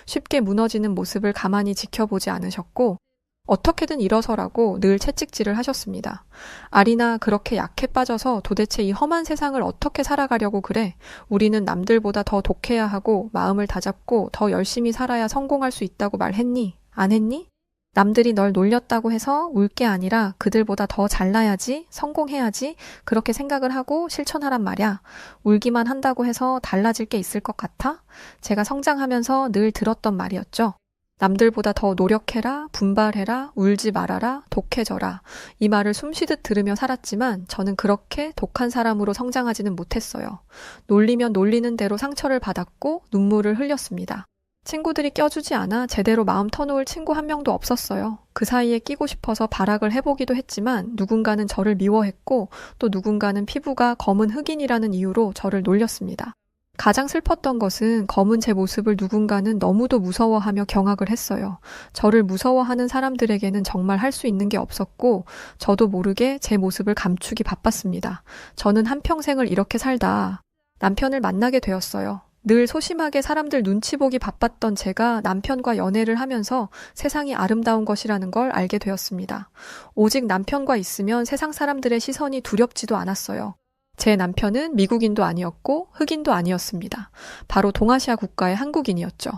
쉽게 무너지는 모습을 가만히 지켜보지 않으셨고 어떻게든 일어서라고 늘 채찍질을 하셨습니다. 아리나, 그렇게 약해 빠져서 도대체 이 험한 세상을 어떻게 살아가려고 그래? 우리는 남들보다 더 독해야 하고 마음을 다잡고 더 열심히 살아야 성공할 수 있다고 말했니? 안 했니? 남들이 널 놀렸다고 해서 울 게 아니라 그들보다 더 잘나야지, 성공해야지, 그렇게 생각을 하고 실천하란 말이야. 울기만 한다고 해서 달라질 게 있을 것 같아? 제가 성장하면서 늘 들었던 말이었죠. 남들보다 더 노력해라, 분발해라, 울지 말아라, 독해져라. 이 말을 숨쉬듯 들으며 살았지만 저는 그렇게 독한 사람으로 성장하지는 못했어요. 놀리면 놀리는 대로 상처를 받았고 눈물을 흘렸습니다. 친구들이 껴주지 않아 제대로 마음 터놓을 친구 한 명도 없었어요. 그 사이에 끼고 싶어서 발악을 해보기도 했지만 누군가는 저를 미워했고 또 누군가는 피부가 검은 흑인이라는 이유로 저를 놀렸습니다. 가장 슬펐던 것은 검은 제 모습을 누군가는 너무도 무서워하며 경악을 했어요. 저를 무서워하는 사람들에게는 정말 할 수 있는 게 없었고 저도 모르게 제 모습을 감추기 바빴습니다. 저는 한평생을 이렇게 살다 남편을 만나게 되었어요. 늘 소심하게 사람들 눈치 보기 바빴던 제가 남편과 연애를 하면서 세상이 아름다운 것이라는 걸 알게 되었습니다. 오직 남편과 있으면 세상 사람들의 시선이 두렵지도 않았어요. 제 남편은 미국인도 아니었고 흑인도 아니었습니다. 바로 동아시아 국가의 한국인이었죠.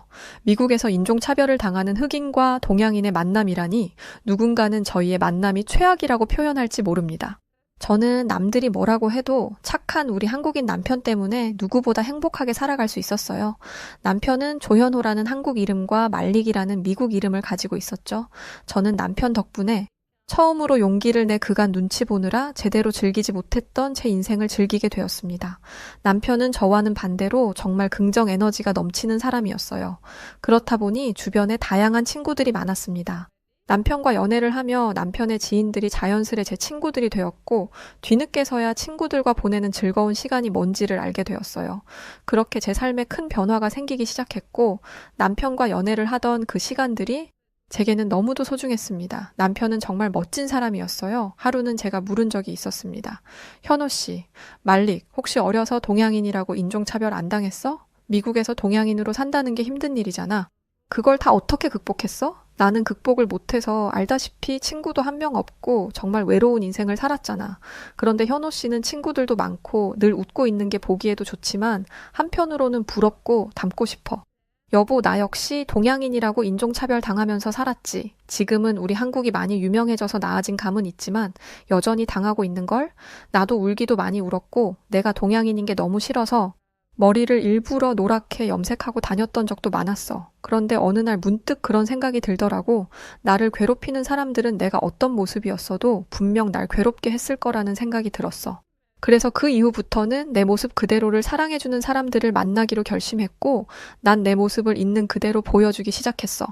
미국에서 인종차별을 당하는 흑인과 동양인의 만남이라니 누군가는 저희의 만남이 최악이라고 표현할지 모릅니다. 저는 남들이 뭐라고 해도 착한 우리 한국인 남편 때문에 누구보다 행복하게 살아갈 수 있었어요. 남편은 조현호라는 한국 이름과 말릭이라는 미국 이름을 가지고 있었죠. 저는 남편 덕분에 처음으로 용기를 내 그간 눈치 보느라 제대로 즐기지 못했던 제 인생을 즐기게 되었습니다. 남편은 저와는 반대로 정말 긍정 에너지가 넘치는 사람이었어요. 그렇다 보니 주변에 다양한 친구들이 많았습니다. 남편과 연애를 하며 남편의 지인들이 자연스레 제 친구들이 되었고 뒤늦게서야 친구들과 보내는 즐거운 시간이 뭔지를 알게 되었어요. 그렇게 제 삶에 큰 변화가 생기기 시작했고 남편과 연애를 하던 그 시간들이 제게는 너무도 소중했습니다. 남편은 정말 멋진 사람이었어요. 하루는 제가 물은 적이 있었습니다. 현호 씨, 말릭, 혹시 어려서 동양인이라고 인종차별 안 당했어? 미국에서 동양인으로 산다는 게 힘든 일이잖아. 그걸 다 어떻게 극복했어? 나는 극복을 못해서 알다시피 친구도 한 명 없고 정말 외로운 인생을 살았잖아. 그런데 현호 씨는 친구들도 많고 늘 웃고 있는 게 보기에도 좋지만 한편으로는 부럽고 닮고 싶어. 여보, 나 역시 동양인이라고 인종차별 당하면서 살았지. 지금은 우리 한국이 많이 유명해져서 나아진 감은 있지만 여전히 당하고 있는걸? 나도 울기도 많이 울었고 내가 동양인인 게 너무 싫어서 머리를 일부러 노랗게 염색하고 다녔던 적도 많았어. 그런데 어느 날 문득 그런 생각이 들더라고. 나를 괴롭히는 사람들은 내가 어떤 모습이었어도 분명 날 괴롭게 했을 거라는 생각이 들었어. 그래서 그 이후부터는 내 모습 그대로를 사랑해주는 사람들을 만나기로 결심했고 난 내 모습을 있는 그대로 보여주기 시작했어.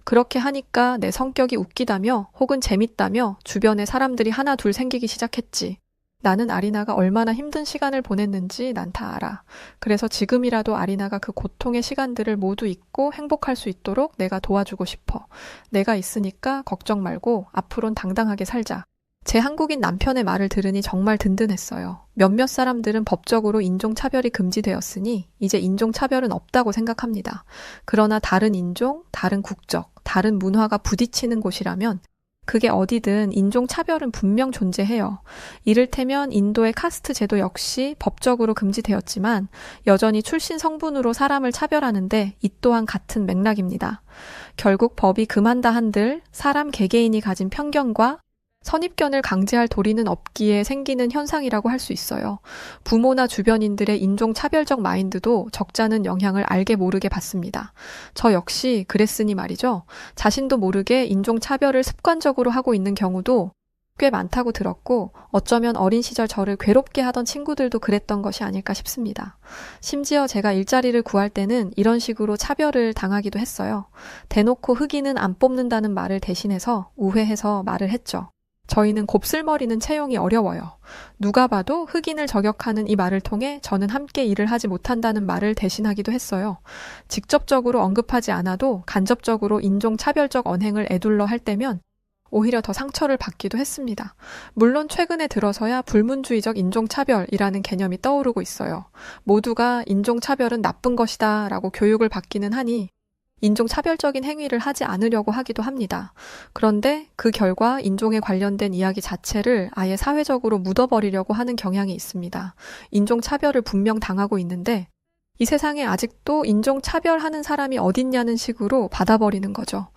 그렇게 하니까 내 성격이 웃기다며 혹은 재밌다며 주변에 사람들이 하나 둘 생기기 시작했지. 나는 아리나가 얼마나 힘든 시간을 보냈는지 난 다 알아. 그래서 지금이라도 아리나가 그 고통의 시간들을 모두 잊고 행복할 수 있도록 내가 도와주고 싶어. 내가 있으니까 걱정 말고 앞으론 당당하게 살자. 제 한국인 남편의 말을 들으니 정말 든든했어요. 몇몇 사람들은 법적으로 인종차별이 금지되었으니 이제 인종차별은 없다고 생각합니다. 그러나 다른 인종, 다른 국적, 다른 문화가 부딪히는 곳이라면 그게 어디든 인종차별은 분명 존재해요. 이를테면 인도의 카스트 제도 역시 법적으로 금지되었지만 여전히 출신 성분으로 사람을 차별하는데 이 또한 같은 맥락입니다. 결국 법이 금한다 한들 사람 개개인이 가진 편견과 선입견을 강제할 도리는 없기에 생기는 현상이라고 할 수 있어요. 부모나 주변인들의 인종차별적 마인드도 적잖은 영향을 알게 모르게 받습니다. 저 역시 그랬으니 말이죠. 자신도 모르게 인종차별을 습관적으로 하고 있는 경우도 꽤 많다고 들었고 어쩌면 어린 시절 저를 괴롭게 하던 친구들도 그랬던 것이 아닐까 싶습니다. 심지어 제가 일자리를 구할 때는 이런 식으로 차별을 당하기도 했어요. 대놓고 흑인은 안 뽑는다는 말을 대신해서 우회해서 말을 했죠. 저희는 곱슬머리는 채용이 어려워요. 누가 봐도 흑인을 저격하는 이 말을 통해 저는 함께 일을 하지 못한다는 말을 대신하기도 했어요. 직접적으로 언급하지 않아도 간접적으로 인종차별적 언행을 에둘러 할 때면 오히려 더 상처를 받기도 했습니다. 물론 최근에 들어서야 불문주의적 인종차별이라는 개념이 떠오르고 있어요. 모두가 인종차별은 나쁜 것이다 라고 교육을 받기는 하니 인종차별적인 행위를 하지 않으려고 하기도 합니다. 그런데 그 결과 인종에 관련된 이야기 자체를 아예 사회적으로 묻어버리려고 하는 경향이 있습니다. 인종차별을 분명 당하고 있는데 이 세상에 아직도 인종차별하는 사람이 어딨냐는 식으로 받아버리는 거죠.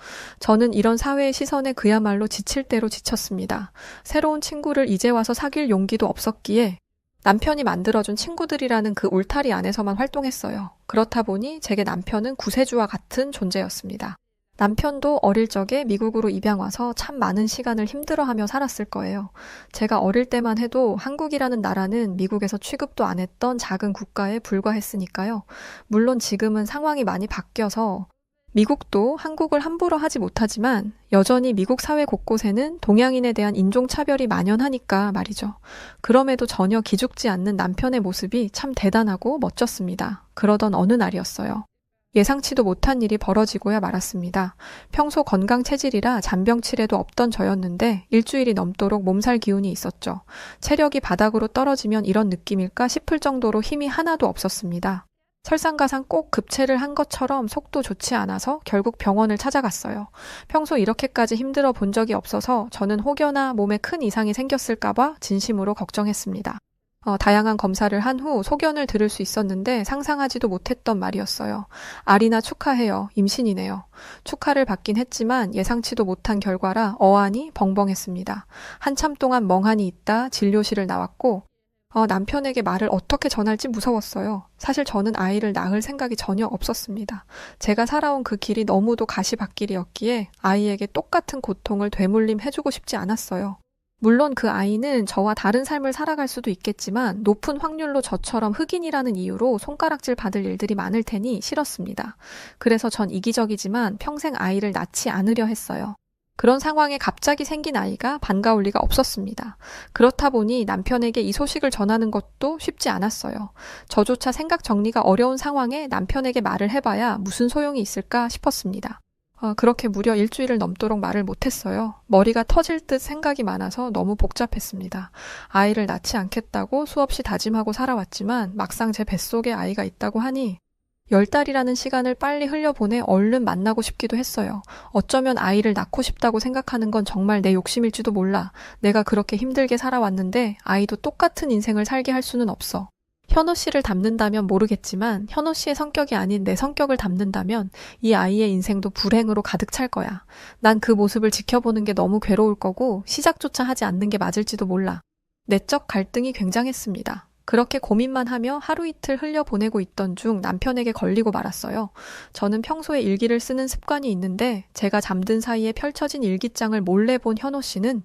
저는 이런 사회의 시선에 그야말로 지칠 대로 지쳤습니다. 새로운 친구를 이제 와서 사귈 용기도 없었기에 남편이 만들어준 친구들이라는 그 울타리 안에서만 활동했어요. 그렇다 보니 제게 남편은 구세주와 같은 존재였습니다. 남편도 어릴 적에 미국으로 입양 와서 참 많은 시간을 힘들어하며 살았을 거예요. 제가 어릴 때만 해도 한국이라는 나라는 미국에서 취급도 안 했던 작은 국가에 불과했으니까요. 물론 지금은 상황이 많이 바뀌어서 미국도 한국을 함부로 하지 못하지만 여전히 미국 사회 곳곳에는 동양인에 대한 인종차별이 만연하니까 말이죠. 그럼에도 전혀 기죽지 않는 남편의 모습이 참 대단하고 멋졌습니다. 그러던 어느 날이었어요. 예상치도 못한 일이 벌어지고야 말았습니다. 평소 건강 체질이라 잔병치레도 없던 저였는데 일주일이 넘도록 몸살 기운이 있었죠. 체력이 바닥으로 떨어지면 이런 느낌일까 싶을 정도로 힘이 하나도 없었습니다. 설상가상 꼭 급체를 한 것처럼 속도 좋지 않아서 결국 병원을 찾아갔어요. 평소 이렇게까지 힘들어 본 적이 없어서 저는 혹여나 몸에 큰 이상이 생겼을까봐 진심으로 걱정했습니다. 다양한 검사를 한 후 소견을 들을 수 있었는데 상상하지도 못했던 말이었어요. 아리나 축하해요. 임신이네요. 축하를 받긴 했지만 예상치도 못한 결과라 어안이 벙벙했습니다. 한참 동안 멍하니 있다 진료실을 나왔고 남편에게 말을 어떻게 전할지 무서웠어요. 사실 저는 아이를 낳을 생각이 전혀 없었습니다. 제가 살아온 그 길이 너무도 가시밭길이었기에 아이에게 똑같은 고통을 되물림 해주고 싶지 않았어요. 물론 그 아이는 저와 다른 삶을 살아갈 수도 있겠지만 높은 확률로 저처럼 흑인이라는 이유로 손가락질 받을 일들이 많을 테니 싫었습니다. 그래서 전 이기적이지만 평생 아이를 낳지 않으려 했어요. 그런 상황에 갑자기 생긴 아이가 반가울 리가 없었습니다. 그렇다 보니 남편에게 이 소식을 전하는 것도 쉽지 않았어요. 저조차 생각 정리가 어려운 상황에 남편에게 말을 해봐야 무슨 소용이 있을까 싶었습니다. 그렇게 무려 일주일을 넘도록 말을 못했어요. 머리가 터질 듯 생각이 많아서 너무 복잡했습니다. 아이를 낳지 않겠다고 수없이 다짐하고 살아왔지만 막상 제 뱃속에 아이가 있다고 하니 10달이라는 시간을 빨리 흘려보내 얼른 만나고 싶기도 했어요. 어쩌면 아이를 낳고 싶다고 생각하는 건 정말 내 욕심일지도 몰라. 내가 그렇게 힘들게 살아왔는데 아이도 똑같은 인생을 살게 할 수는 없어. 현호 씨를 닮는다면 모르겠지만 현호 씨의 성격이 아닌 내 성격을 닮는다면 이 아이의 인생도 불행으로 가득 찰 거야. 난 그 모습을 지켜보는 게 너무 괴로울 거고 시작조차 하지 않는 게 맞을지도 몰라. 내적 갈등이 굉장했습니다. 그렇게 고민만 하며 하루 이틀 흘려보내고 있던 중 남편에게 걸리고 말았어요. 저는 평소에 일기를 쓰는 습관이 있는데 제가 잠든 사이에 펼쳐진 일기장을 몰래 본 현호 씨는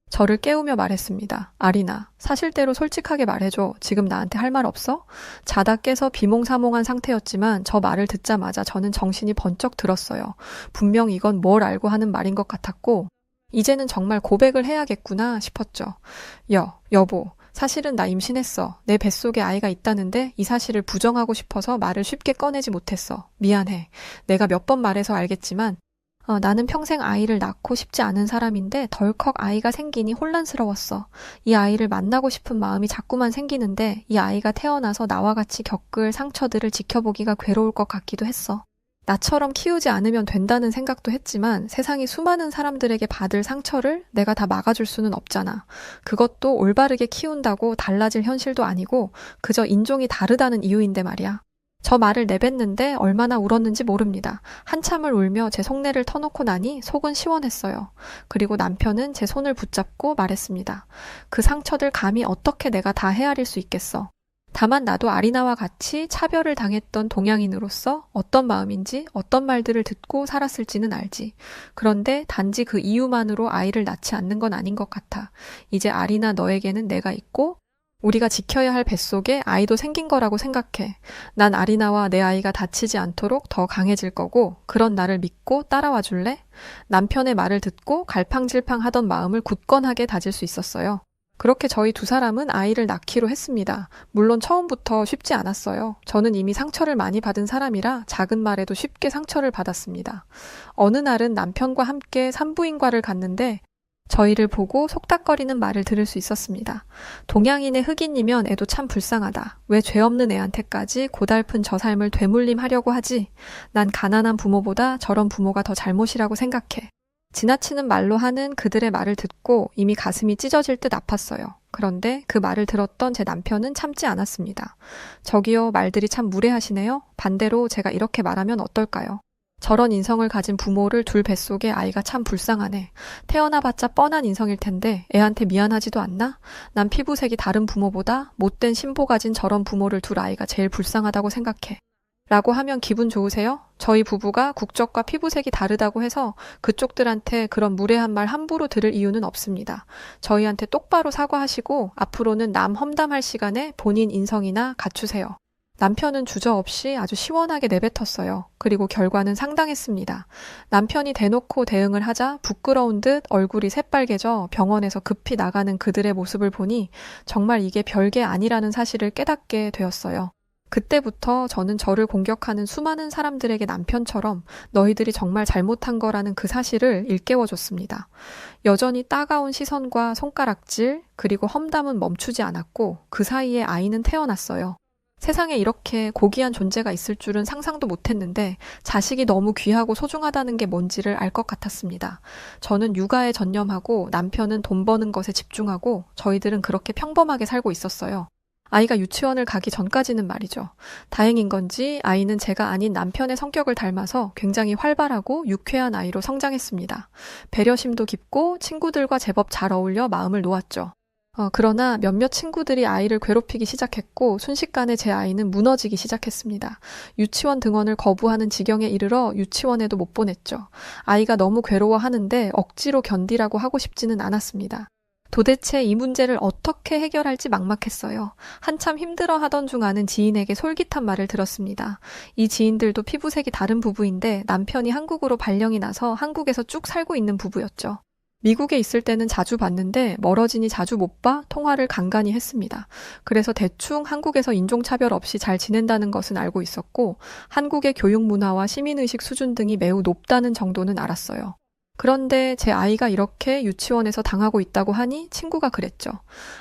저를 깨우며 말했습니다. 아리나, 사실대로 솔직하게 말해줘. 지금 나한테 할 말 없어? 자다 깨서 비몽사몽한 상태였지만 저 말을 듣자마자 저는 정신이 번쩍 들었어요. 분명 이건 뭘 알고 하는 말인 것 같았고 이제는 정말 고백을 해야겠구나 싶었죠. 여보. 사실은 나 임신했어. 내 뱃속에 아이가 있다는데 이 사실을 부정하고 싶어서 말을 쉽게 꺼내지 못했어. 미안해. 내가 몇 번 말해서 알겠지만 나는 평생 아이를 낳고 싶지 않은 사람인데 덜컥 아이가 생기니 혼란스러웠어. 이 아이를 만나고 싶은 마음이 자꾸만 생기는데 이 아이가 태어나서 나와 같이 겪을 상처들을 지켜보기가 괴로울 것 같기도 했어. 나처럼 키우지 않으면 된다는 생각도 했지만 세상이 수많은 사람들에게 받을 상처를 내가 다 막아줄 수는 없잖아. 그것도 올바르게 키운다고 달라질 현실도 아니고 그저 인종이 다르다는 이유인데 말이야. 저 말을 내뱉는데 얼마나 울었는지 모릅니다. 한참을 울며 제 속내를 터놓고 나니 속은 시원했어요. 그리고 남편은 제 손을 붙잡고 말했습니다. 그 상처들 감히 어떻게 내가 다 헤아릴 수 있겠어. 다만 나도 아리나와 같이 차별을 당했던 동양인으로서 어떤 마음인지 어떤 말들을 듣고 살았을지는 알지. 그런데 단지 그 이유만으로 아이를 낳지 않는 건 아닌 것 같아. 이제 아리나 너에게는 내가 있고 우리가 지켜야 할 뱃속에 아이도 생긴 거라고 생각해. 난 아리나와 내 아이가 다치지 않도록 더 강해질 거고 그런 나를 믿고 따라와 줄래? 남편의 말을 듣고 갈팡질팡하던 마음을 굳건하게 다질 수 있었어요. 그렇게 저희 두 사람은 아이를 낳기로 했습니다. 물론 처음부터 쉽지 않았어요. 저는 이미 상처를 많이 받은 사람이라 작은 말에도 쉽게 상처를 받았습니다. 어느 날은 남편과 함께 산부인과를 갔는데 저희를 보고 속닥거리는 말을 들을 수 있었습니다. 동양인의 흑인이면 애도 참 불쌍하다. 왜 죄 없는 애한테까지 고달픈 저 삶을 되물림하려고 하지? 난 가난한 부모보다 저런 부모가 더 잘못이라고 생각해. 지나치는 말로 하는 그들의 말을 듣고 이미 가슴이 찢어질 듯 아팠어요. 그런데 그 말을 들었던 제 남편은 참지 않았습니다. 저기요, 말들이 참 무례하시네요. 반대로 제가 이렇게 말하면 어떨까요? 저런 인성을 가진 부모를 둘 뱃속에 아이가 참 불쌍하네. 태어나봤자 뻔한 인성일 텐데 애한테 미안하지도 않나? 난 피부색이 다른 부모보다 못된 신보 가진 저런 부모를 둘 아이가 제일 불쌍하다고 생각해. 라고 하면 기분 좋으세요? 저희 부부가 국적과 피부색이 다르다고 해서 그쪽들한테 그런 무례한 말 함부로 들을 이유는 없습니다. 저희한테 똑바로 사과하시고 앞으로는 남 험담할 시간에 본인 인성이나 갖추세요. 남편은 주저없이 아주 시원하게 내뱉었어요. 그리고 결과는 상당했습니다. 남편이 대놓고 대응을 하자 부끄러운 듯 얼굴이 새빨개져 병원에서 급히 나가는 그들의 모습을 보니 정말 이게 별게 아니라는 사실을 깨닫게 되었어요. 그때부터 저는 저를 공격하는 수많은 사람들에게 남편처럼 너희들이 정말 잘못한 거라는 그 사실을 일깨워줬습니다. 여전히 따가운 시선과 손가락질, 그리고 험담은 멈추지 않았고 그 사이에 아이는 태어났어요. 세상에 이렇게 고귀한 존재가 있을 줄은 상상도 못했는데 자식이 너무 귀하고 소중하다는 게 뭔지를 알 것 같았습니다. 저는 육아에 전념하고 남편은 돈 버는 것에 집중하고 저희들은 그렇게 평범하게 살고 있었어요. 아이가 유치원을 가기 전까지는 말이죠. 다행인 건지 아이는 제가 아닌 남편의 성격을 닮아서 굉장히 활발하고 유쾌한 아이로 성장했습니다. 배려심도 깊고 친구들과 제법 잘 어울려 마음을 놓았죠. 그러나 몇몇 친구들이 아이를 괴롭히기 시작했고 순식간에 제 아이는 무너지기 시작했습니다. 유치원 등원을 거부하는 지경에 이르러 유치원에도 못 보냈죠. 아이가 너무 괴로워하는데 억지로 견디라고 하고 싶지는 않았습니다. 도대체 이 문제를 어떻게 해결할지 막막했어요. 한참 힘들어하던 중 아는 지인에게 솔깃한 말을 들었습니다. 이 지인들도 피부색이 다른 부부인데 남편이 한국으로 발령이 나서 한국에서 쭉 살고 있는 부부였죠. 미국에 있을 때는 자주 봤는데 멀어지니 자주 못 봐 통화를 간간히 했습니다. 그래서 대충 한국에서 인종차별 없이 잘 지낸다는 것은 알고 있었고 한국의 교육 문화와 시민의식 수준 등이 매우 높다는 정도는 알았어요. 그런데 제 아이가 이렇게 유치원에서 당하고 있다고 하니 친구가 그랬죠.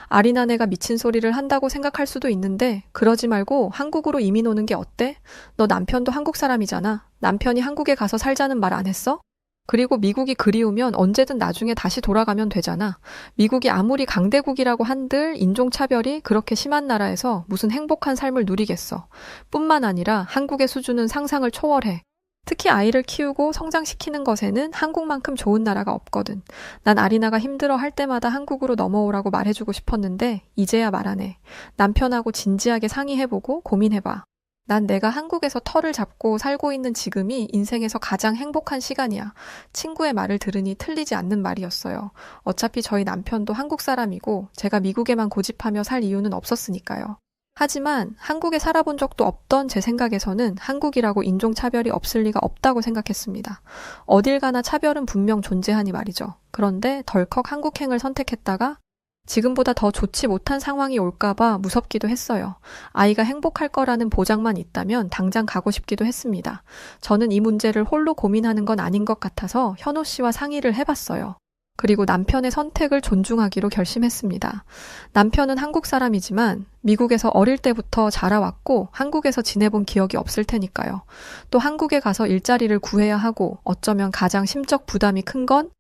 아린한 애가 미친 소리를 한다고 생각할 수도 있는데 그러지 말고 한국으로 이민 오는 게 어때? 너 남편도 한국 사람이잖아. 남편이 한국에 가서 살자는 말 안 했어? 그리고 미국이 그리우면 언제든 나중에 다시 돌아가면 되잖아. 미국이 아무리 강대국이라고 한들 인종차별이 그렇게 심한 나라에서 무슨 행복한 삶을 누리겠어. 뿐만 아니라 한국의 수준은 상상을 초월해. 특히 아이를 키우고 성장시키는 것에는 한국만큼 좋은 나라가 없거든. 난 아리나가 힘들어 할 때마다 한국으로 넘어오라고 말해주고 싶었는데 이제야 말하네. 남편하고 진지하게 상의해보고 고민해봐. 난 내가 한국에서 터를 잡고 살고 있는 지금이 인생에서 가장 행복한 시간이야. 친구의 말을 들으니 틀리지 않는 말이었어요. 어차피 저희 남편도 한국 사람이고 제가 미국에만 고집하며 살 이유는 없었으니까요. 하지만 한국에 살아본 적도 없던 제 생각에서는 한국이라고 인종차별이 없을 리가 없다고 생각했습니다. 어딜 가나 차별은 분명 존재하니 말이죠. 그런데 덜컥 한국행을 선택했다가 지금보다 더 좋지 못한 상황이 올까봐 무섭기도 했어요. 아이가 행복할 거라는 보장만 있다면 당장 가고 싶기도 했습니다. 저는 이 문제를 홀로 고민하는 건 아닌 것 같아서 현호 씨와 상의를 해봤어요. 그리고 남편의 선택을 존중하기로 결심했습니다. 남편은 한국 사람이지만 미국에서 어릴 때부터 자라왔고 한국에서 지내본 기억이 없을 테니까요. 또 한국에 가서 일자리를 구해야 하고 어쩌면 가장 심적 부담이 큰 건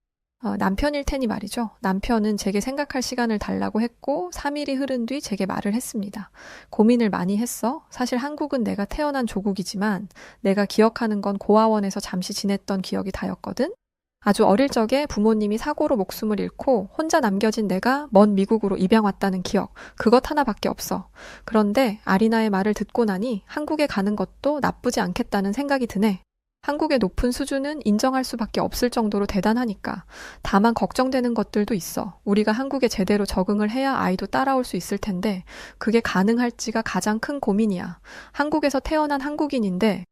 남편일 테니 말이죠. 남편은 제게 생각할 시간을 달라고 했고 3일이 흐른 뒤 제게 말을 했습니다. 고민을 많이 했어. 사실 한국은 내가 태어난 조국이지만 내가 기억하는 건 고아원에서 잠시 지냈던 기억이 다였거든. 아주 어릴 적에 부모님이 사고로 목숨을 잃고 혼자 남겨진 내가 먼 미국으로 입양 왔다는 기억, 그것 하나밖에 없어. 그런데 아리나의 말을 듣고 나니 한국에 가는 것도 나쁘지 않겠다는 생각이 드네. 한국의 높은 수준은 인정할 수밖에 없을 정도로 대단하니까. 다만 걱정되는 것들도 있어. 우리가 한국에 제대로 적응을 해야 아이도 따라올 수 있을 텐데 그게 가능할지가 가장 큰 고민이야. 한국에서 태어난 한국인인데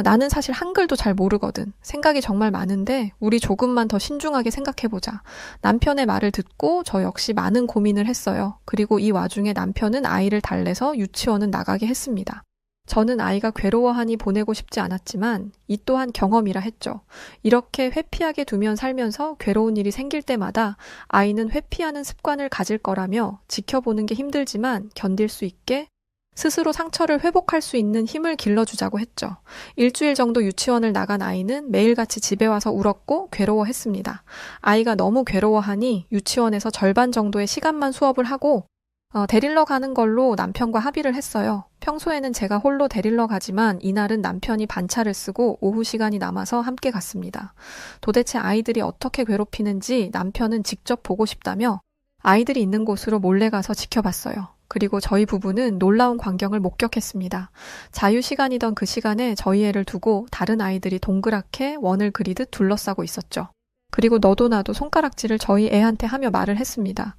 나는 사실 한글도 잘 모르거든. 생각이 정말 많은데 우리 조금만 더 신중하게 생각해보자. 남편의 말을 듣고 저 역시 많은 고민을 했어요. 그리고 이 와중에 남편은 아이를 달래서 유치원은 나가게 했습니다. 저는 아이가 괴로워하니 보내고 싶지 않았지만 이 또한 경험이라 했죠. 이렇게 회피하게 두면 살면서 괴로운 일이 생길 때마다 아이는 회피하는 습관을 가질 거라며 지켜보는 게 힘들지만 견딜 수 있게 스스로 상처를 회복할 수 있는 힘을 길러주자고 했죠. 일주일 정도 유치원을 나간 아이는 매일같이 집에 와서 울었고 괴로워했습니다. 아이가 너무 괴로워하니 유치원에서 절반 정도의 시간만 수업을 하고 데리러 가는 걸로 남편과 합의를 했어요. 평소에는 제가 홀로 데리러 가지만 이날은 남편이 반차를 쓰고 오후 시간이 남아서 함께 갔습니다. 도대체 아이들이 어떻게 괴롭히는지 남편은 직접 보고 싶다며 아이들이 있는 곳으로 몰래 가서 지켜봤어요. 그리고 저희 부부는 놀라운 광경을 목격했습니다. 자유시간이던 그 시간에 저희 애를 두고 다른 아이들이 동그랗게 원을 그리듯 둘러싸고 있었죠. 그리고 너도 나도 손가락질을 저희 애한테 하며 말을 했습니다.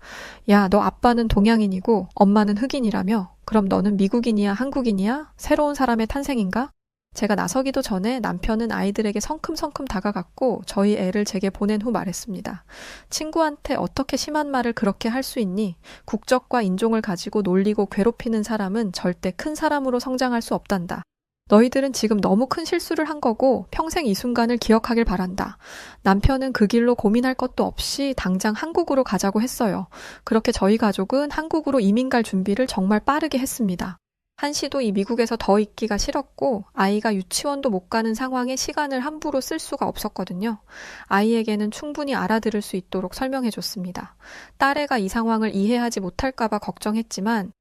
야, 너 아빠는 동양인이고 엄마는 흑인이라며? 그럼 너는 미국인이야, 한국인이야? 새로운 사람의 탄생인가? 제가 나서기도 전에 남편은 아이들에게 성큼성큼 다가갔고 저희 애를 제게 보낸 후 말했습니다. 친구한테 어떻게 심한 말을 그렇게 할 수 있니? 국적과 인종을 가지고 놀리고 괴롭히는 사람은 절대 큰 사람으로 성장할 수 없단다. 너희들은 지금 너무 큰 실수를 한 거고 평생 이 순간을 기억하길 바란다. 남편은 그 길로 고민할 것도 없이 당장 한국으로 가자고 했어요. 그렇게 저희 가족은 한국으로 이민 갈 준비를 정말 빠르게 했습니다. 한시도 이 미국에서 더 있기가 싫었고 아이가 유치원도 못 가는 상황에 시간을 함부로 쓸 수가 없었거든요. 아이에게는 충분히 알아들을 수 있도록 설명해줬습니다. 딸애가 이 상황을 이해하지 못할까봐 걱정했지만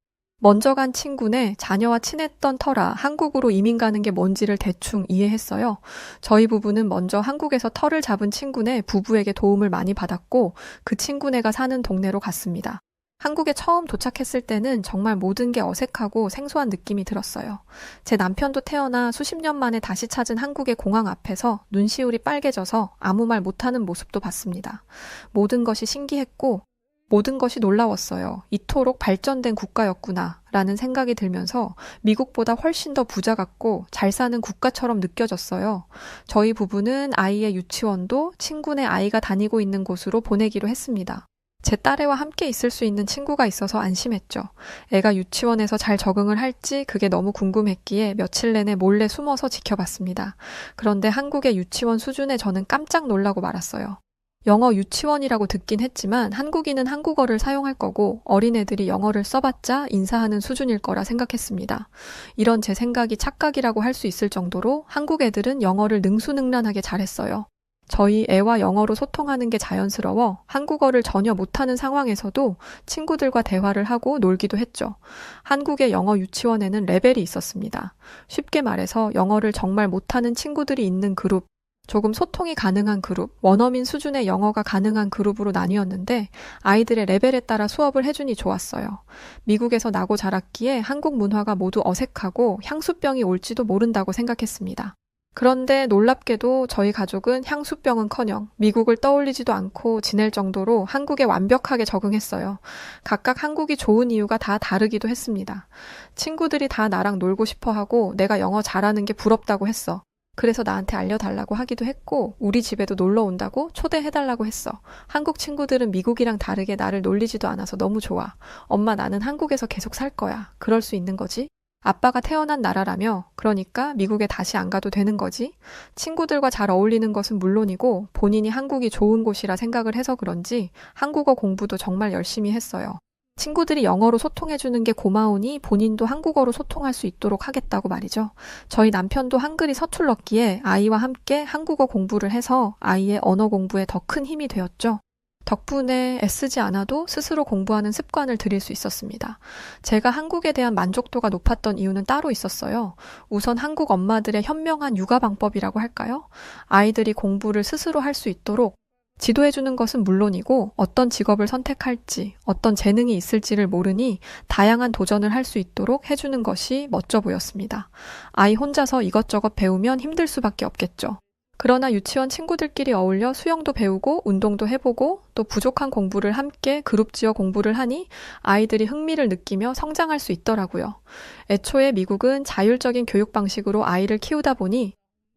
먼저 간 친구네 자녀와 친했던 터라 한국으로 이민 가는 게 뭔지를 대충 이해했어요. 저희 부부는 먼저 한국에서 터를 잡은 친구네 부부에게 도움을 많이 받았고 그 친구네가 사는 동네로 갔습니다. 한국에 처음 도착했을 때는 정말 모든 게 어색하고 생소한 느낌이 들었어요. 제 남편도 태어나 수십 년 만에 다시 찾은 한국의 공항 앞에서 눈시울이 빨개져서 아무 말 못하는 모습도 봤습니다. 모든 것이 신기했고 모든 것이 놀라웠어요. 이토록 발전된 국가였구나 라는 생각이 들면서 미국보다 훨씬 더 부자 같고 잘 사는 국가처럼 느껴졌어요. 저희 부부는 아이의 유치원도 친구네 아이가 다니고 있는 곳으로 보내기로 했습니다. 제 딸애와 함께 있을 수 있는 친구가 있어서 안심했죠. 애가 유치원에서 잘 적응을 할지 그게 너무 궁금했기에 며칠 내내 몰래 숨어서 지켜봤습니다. 그런데 한국의 유치원 수준에 저는 깜짝 놀라고 말았어요. 영어 유치원이라고 듣긴 했지만 한국인은 한국어를 사용할 거고 어린애들이 영어를 써봤자 인사하는 수준일 거라 생각했습니다. 이런 제 생각이 착각이라고 할 수 있을 정도로 한국 애들은 영어를 능수능란하게 잘했어요. 저희 애와 영어로 소통하는 게 자연스러워 한국어를 전혀 못하는 상황에서도 친구들과 대화를 하고 놀기도 했죠. 한국의 영어 유치원에는 레벨이 있었습니다. 쉽게 말해서 영어를 정말 못하는 친구들이 있는 그룹, 조금 소통이 가능한 그룹, 원어민 수준의 영어가 가능한 그룹으로 나뉘었는데 아이들의 레벨에 따라 수업을 해주니 좋았어요. 미국에서 나고 자랐기에 한국 문화가 모두 어색하고 향수병이 올지도 모른다고 생각했습니다. 그런데 놀랍게도 저희 가족은 향수병은커녕 미국을 떠올리지도 않고 지낼 정도로 한국에 완벽하게 적응했어요. 각각 한국이 좋은 이유가 다 다르기도 했습니다. 친구들이 다 나랑 놀고 싶어 하고 내가 영어 잘하는 게 부럽다고 했어. 그래서 나한테 알려달라고 하기도 했고 우리 집에도 놀러 온다고 초대해달라고 했어. 한국 친구들은 미국이랑 다르게 나를 놀리지도 않아서 너무 좋아. 엄마 나는 한국에서 계속 살 거야. 그럴 수 있는 거지? 아빠가 태어난 나라라며 그러니까 미국에 다시 안 가도 되는 거지? 친구들과 잘 어울리는 것은 물론이고 본인이 한국이 좋은 곳이라 생각을 해서 그런지 한국어 공부도 정말 열심히 했어요. 친구들이 영어로 소통해주는 게 고마우니 본인도 한국어로 소통할 수 있도록 하겠다고 말이죠. 저희 남편도 한글이 서툴렀기에 아이와 함께 한국어 공부를 해서 아이의 언어 공부에 더 큰 힘이 되었죠. 덕분에 애쓰지 않아도 스스로 공부하는 습관을 들일 수 있었습니다. 제가 한국에 대한 만족도가 높았던 이유는 따로 있었어요. 우선 한국 엄마들의 현명한 육아 방법이라고 할까요? 아이들이 공부를 스스로 할 수 있도록 지도해주는 것은 물론이고 어떤 직업을 선택할지, 어떤 재능이 있을지를 모르니 다양한 도전을 할 수 있도록 해주는 것이 멋져 보였습니다. 아이 혼자서 이것저것 배우면 힘들 수밖에 없겠죠. 그러나 유치원 친구들끼리 어울려 수영도 배우고 운동도 해보고 또 부족한 공부를 함께 그룹 지어 공부를 하니 아이들이 흥미를 느끼며 성장할 수 있더라고요. 애초에 미국은 자율적인 교육 방식으로 아이를 키우다 보니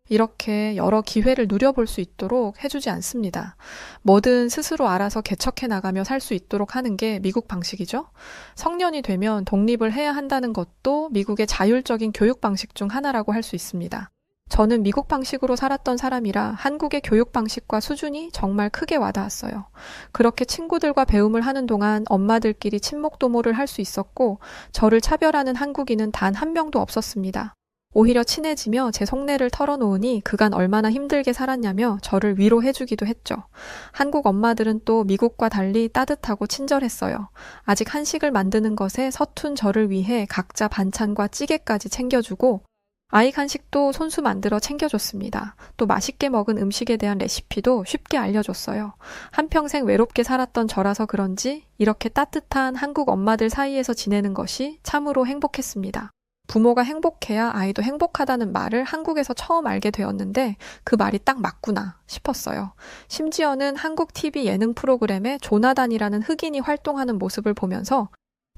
이렇게 여러 기회를 누려볼 수 있도록 해주지 않습니다. 뭐든 스스로 알아서 개척해 나가며 살 수 있도록 하는 게 미국 방식이죠. 성년이 되면 독립을 해야 한다는 것도 미국의 자율적인 교육 방식 중 하나라고 할 수 있습니다. 저는 미국 방식으로 살았던 사람이라 한국의 교육 방식과 수준이 정말 크게 와닿았어요. 그렇게 친구들과 배움을 하는 동안 엄마들끼리 친목 도모를 할 수 있었고 저를 차별하는 한국인은 단 한 명도 없었습니다. 오히려 친해지며 제 속내를 털어놓으니 그간 얼마나 힘들게 살았냐며 저를 위로해주기도 했죠. 한국 엄마들은 또 미국과 달리 따뜻하고 친절했어요. 아직 한식을 만드는 것에 서툰 저를 위해 각자 반찬과 찌개까지 챙겨주고 아이 간식도 손수 만들어 챙겨줬습니다. 또 맛있게 먹은 음식에 대한 레시피도 쉽게 알려줬어요. 한평생 외롭게 살았던 저라서 그런지 이렇게 따뜻한 한국 엄마들 사이에서 지내는 것이 참으로 행복했습니다. 부모가 행복해야 아이도 행복하다는 말을 한국에서 처음 알게 되었는데 그 말이 딱 맞구나 싶었어요. 심지어는 한국 TV 예능 프로그램에 조나단이라는 흑인이 활동하는 모습을 보면서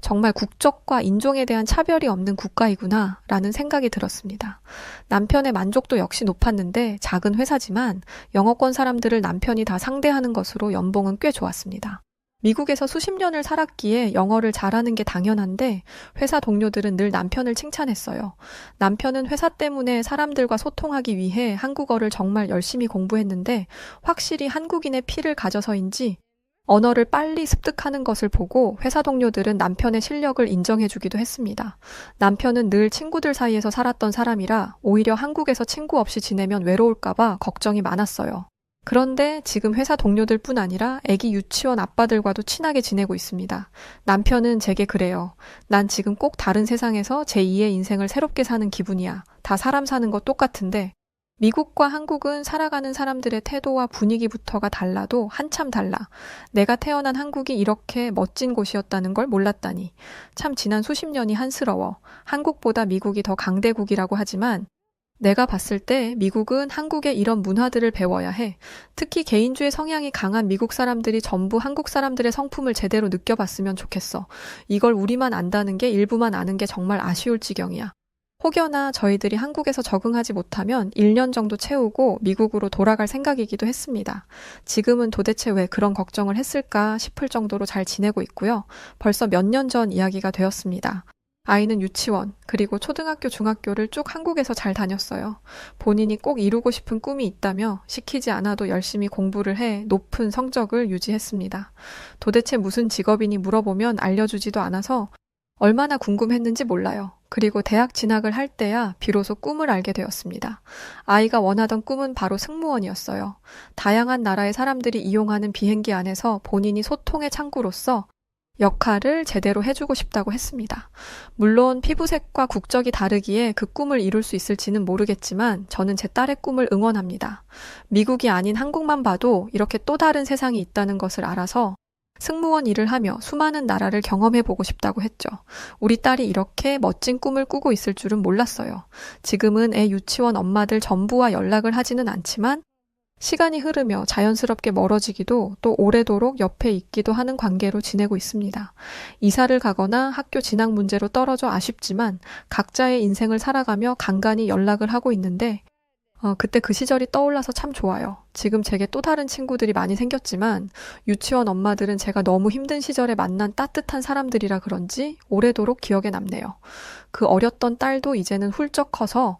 정말 국적과 인종에 대한 차별이 없는 국가이구나 라는 생각이 들었습니다. 남편의 만족도 역시 높았는데 작은 회사지만 영어권 사람들을 남편이 다 상대하는 것으로 연봉은 꽤 좋았습니다. 미국에서 수십 년을 살았기에 영어를 잘하는 게 당연한데 회사 동료들은 늘 남편을 칭찬했어요. 남편은 회사 때문에 사람들과 소통하기 위해 한국어를 정말 열심히 공부했는데 확실히 한국인의 피를 가져서인지 언어를 빨리 습득하는 것을 보고 회사 동료들은 남편의 실력을 인정해주기도 했습니다. 남편은 늘 친구들 사이에서 살았던 사람이라 오히려 한국에서 친구 없이 지내면 외로울까봐 걱정이 많았어요. 그런데 지금 회사 동료들뿐 아니라 아기 유치원 아빠들과도 친하게 지내고 있습니다. 남편은 제게 그래요. 난 지금 꼭 다른 세상에서 제2의 인생을 새롭게 사는 기분이야. 다 사람 사는 거 똑같은데 미국과 한국은 살아가는 사람들의 태도와 분위기부터가 달라도 한참 달라. 내가 태어난 한국이 이렇게 멋진 곳이었다는 걸 몰랐다니. 참 지난 수십 년이 한스러워. 한국보다 미국이 더 강대국이라고 하지만 내가 봤을 때 미국은 한국의 이런 문화들을 배워야 해. 특히 개인주의 성향이 강한 미국 사람들이 전부 한국 사람들의 성품을 제대로 느껴봤으면 좋겠어. 이걸 우리만 안다는 게 일부만 아는 게 정말 아쉬울 지경이야. 혹여나 저희들이 한국에서 적응하지 못하면 1년 정도 채우고 미국으로 돌아갈 생각이기도 했습니다. 지금은 도대체 왜 그런 걱정을 했을까 싶을 정도로 잘 지내고 있고요. 벌써 몇 년 전 이야기가 되었습니다. 아이는 유치원, 그리고 초등학교, 중학교를 쭉 한국에서 잘 다녔어요. 본인이 꼭 이루고 싶은 꿈이 있다며 시키지 않아도 열심히 공부를 해 높은 성적을 유지했습니다. 도대체 무슨 직업이니 물어보면 알려주지도 않아서 얼마나 궁금했는지 몰라요. 그리고 대학 진학을 할 때야 비로소 꿈을 알게 되었습니다. 아이가 원하던 꿈은 바로 승무원이었어요. 다양한 나라의 사람들이 이용하는 비행기 안에서 본인이 소통의 창구로서 역할을 제대로 해주고 싶다고 했습니다. 물론 피부색과 국적이 다르기에 그 꿈을 이룰 수 있을지는 모르겠지만 저는 제 딸의 꿈을 응원합니다. 미국이 아닌 한국만 봐도 이렇게 또 다른 세상이 있다는 것을 알아서 승무원 일을 하며 수많은 나라를 경험해보고 싶다고 했죠. 우리 딸이 이렇게 멋진 꿈을 꾸고 있을 줄은 몰랐어요. 지금은 애 유치원 엄마들 전부와 연락을 하지는 않지만 시간이 흐르며 자연스럽게 멀어지기도 또 오래도록 옆에 있기도 하는 관계로 지내고 있습니다. 이사를 가거나 학교 진학 문제로 떨어져 아쉽지만 각자의 인생을 살아가며 간간히 연락을 하고 있는데 그때 그 시절이 떠올라서 참 좋아요. 지금 제게 또 다른 친구들이 많이 생겼지만 유치원 엄마들은 제가 너무 힘든 시절에 만난 따뜻한 사람들이라 그런지 오래도록 기억에 남네요. 그 어렸던 딸도 이제는 훌쩍 커서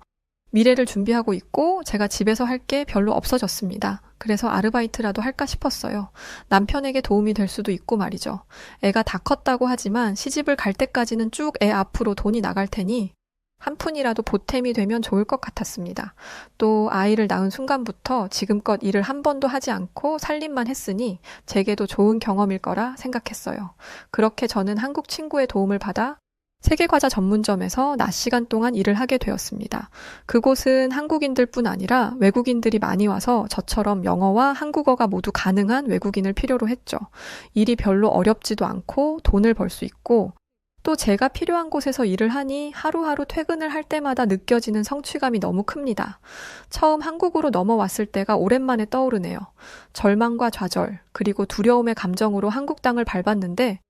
미래를 준비하고 있고 제가 집에서 할 게 별로 없어졌습니다. 그래서 아르바이트라도 할까 싶었어요. 남편에게 도움이 될 수도 있고 말이죠. 애가 다 컸다고 하지만 시집을 갈 때까지는 쭉 애 앞으로 돈이 나갈 테니 한 푼이라도 보탬이 되면 좋을 것 같았습니다. 또 아이를 낳은 순간부터 지금껏 일을 한 번도 하지 않고 살림만 했으니 제게도 좋은 경험일 거라 생각했어요. 그렇게 저는 한국 친구의 도움을 받아 세계과자 전문점에서 낮 시간 동안 일을 하게 되었습니다. 그곳은 한국인들뿐 아니라 외국인들이 많이 와서 저처럼 영어와 한국어가 모두 가능한 외국인을 필요로 했죠. 일이 별로 어렵지도 않고 돈을 벌 수 있고 또 제가 필요한 곳에서 일을 하니 하루하루 퇴근을 할 때마다 느껴지는 성취감이 너무 큽니다. 처음 한국으로 넘어왔을 때가 오랜만에 떠오르네요. 절망과 좌절, 그리고 두려움의 감정으로 한국 땅을 밟았는데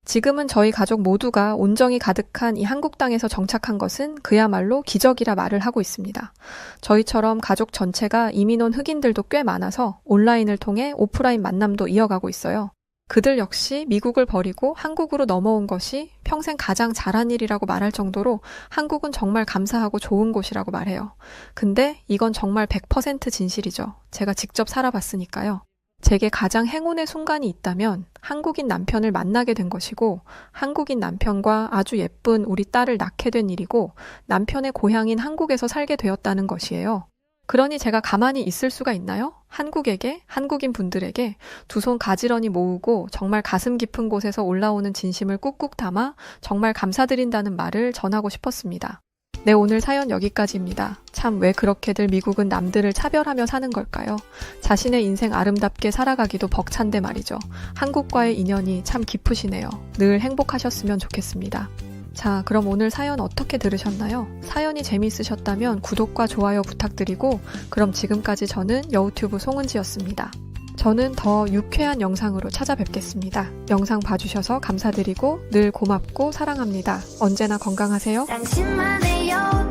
지금은 저희 가족 모두가 온정이 가득한 이 한국 땅에서 정착한 것은 그야말로 기적이라 말을 하고 있습니다. 저희처럼 가족 전체가 이민 온 흑인들도 꽤 많아서 온라인을 통해 오프라인 만남도 이어가고 있어요. 그들 역시 미국을 버리고 한국으로 넘어온 것이 평생 가장 잘한 일이라고 말할 정도로 한국은 정말 감사하고 좋은 곳이라고 말해요. 근데 이건 정말 100% 진실이죠. 제가 직접 살아봤으니까요. 제게 가장 행운의 순간이 있다면 한국인 남편을 만나게 된 것이고 한국인 남편과 아주 예쁜 우리 딸을 낳게 된 일이고 남편의 고향인 한국에서 살게 되었다는 것이에요. 그러니 제가 가만히 있을 수가 있나요? 한국에게, 한국인 분들에게 두 손 가지런히 모으고 정말 가슴 깊은 곳에서 올라오는 진심을 꾹꾹 담아 정말 감사드린다는 말을 전하고 싶었습니다. 네, 오늘 사연 여기까지입니다. 참 왜 그렇게들 미국은 남들을 차별하며 사는 걸까요? 자신의 인생 아름답게 살아가기도 벅찬데 말이죠. 한국과의 인연이 참 깊으시네요. 늘 행복하셨으면 좋겠습니다. 자, 그럼 오늘 사연 어떻게 들으셨나요? 사연이 재미있으셨다면 구독과 좋아요 부탁드리고 그럼 지금까지 저는 여우튜브 송은지였습니다. 저는 더 유쾌한 영상으로 찾아뵙겠습니다. 영상 봐주셔서 감사드리고 늘 고맙고 사랑합니다. 언제나 건강하세요. 당신만의 여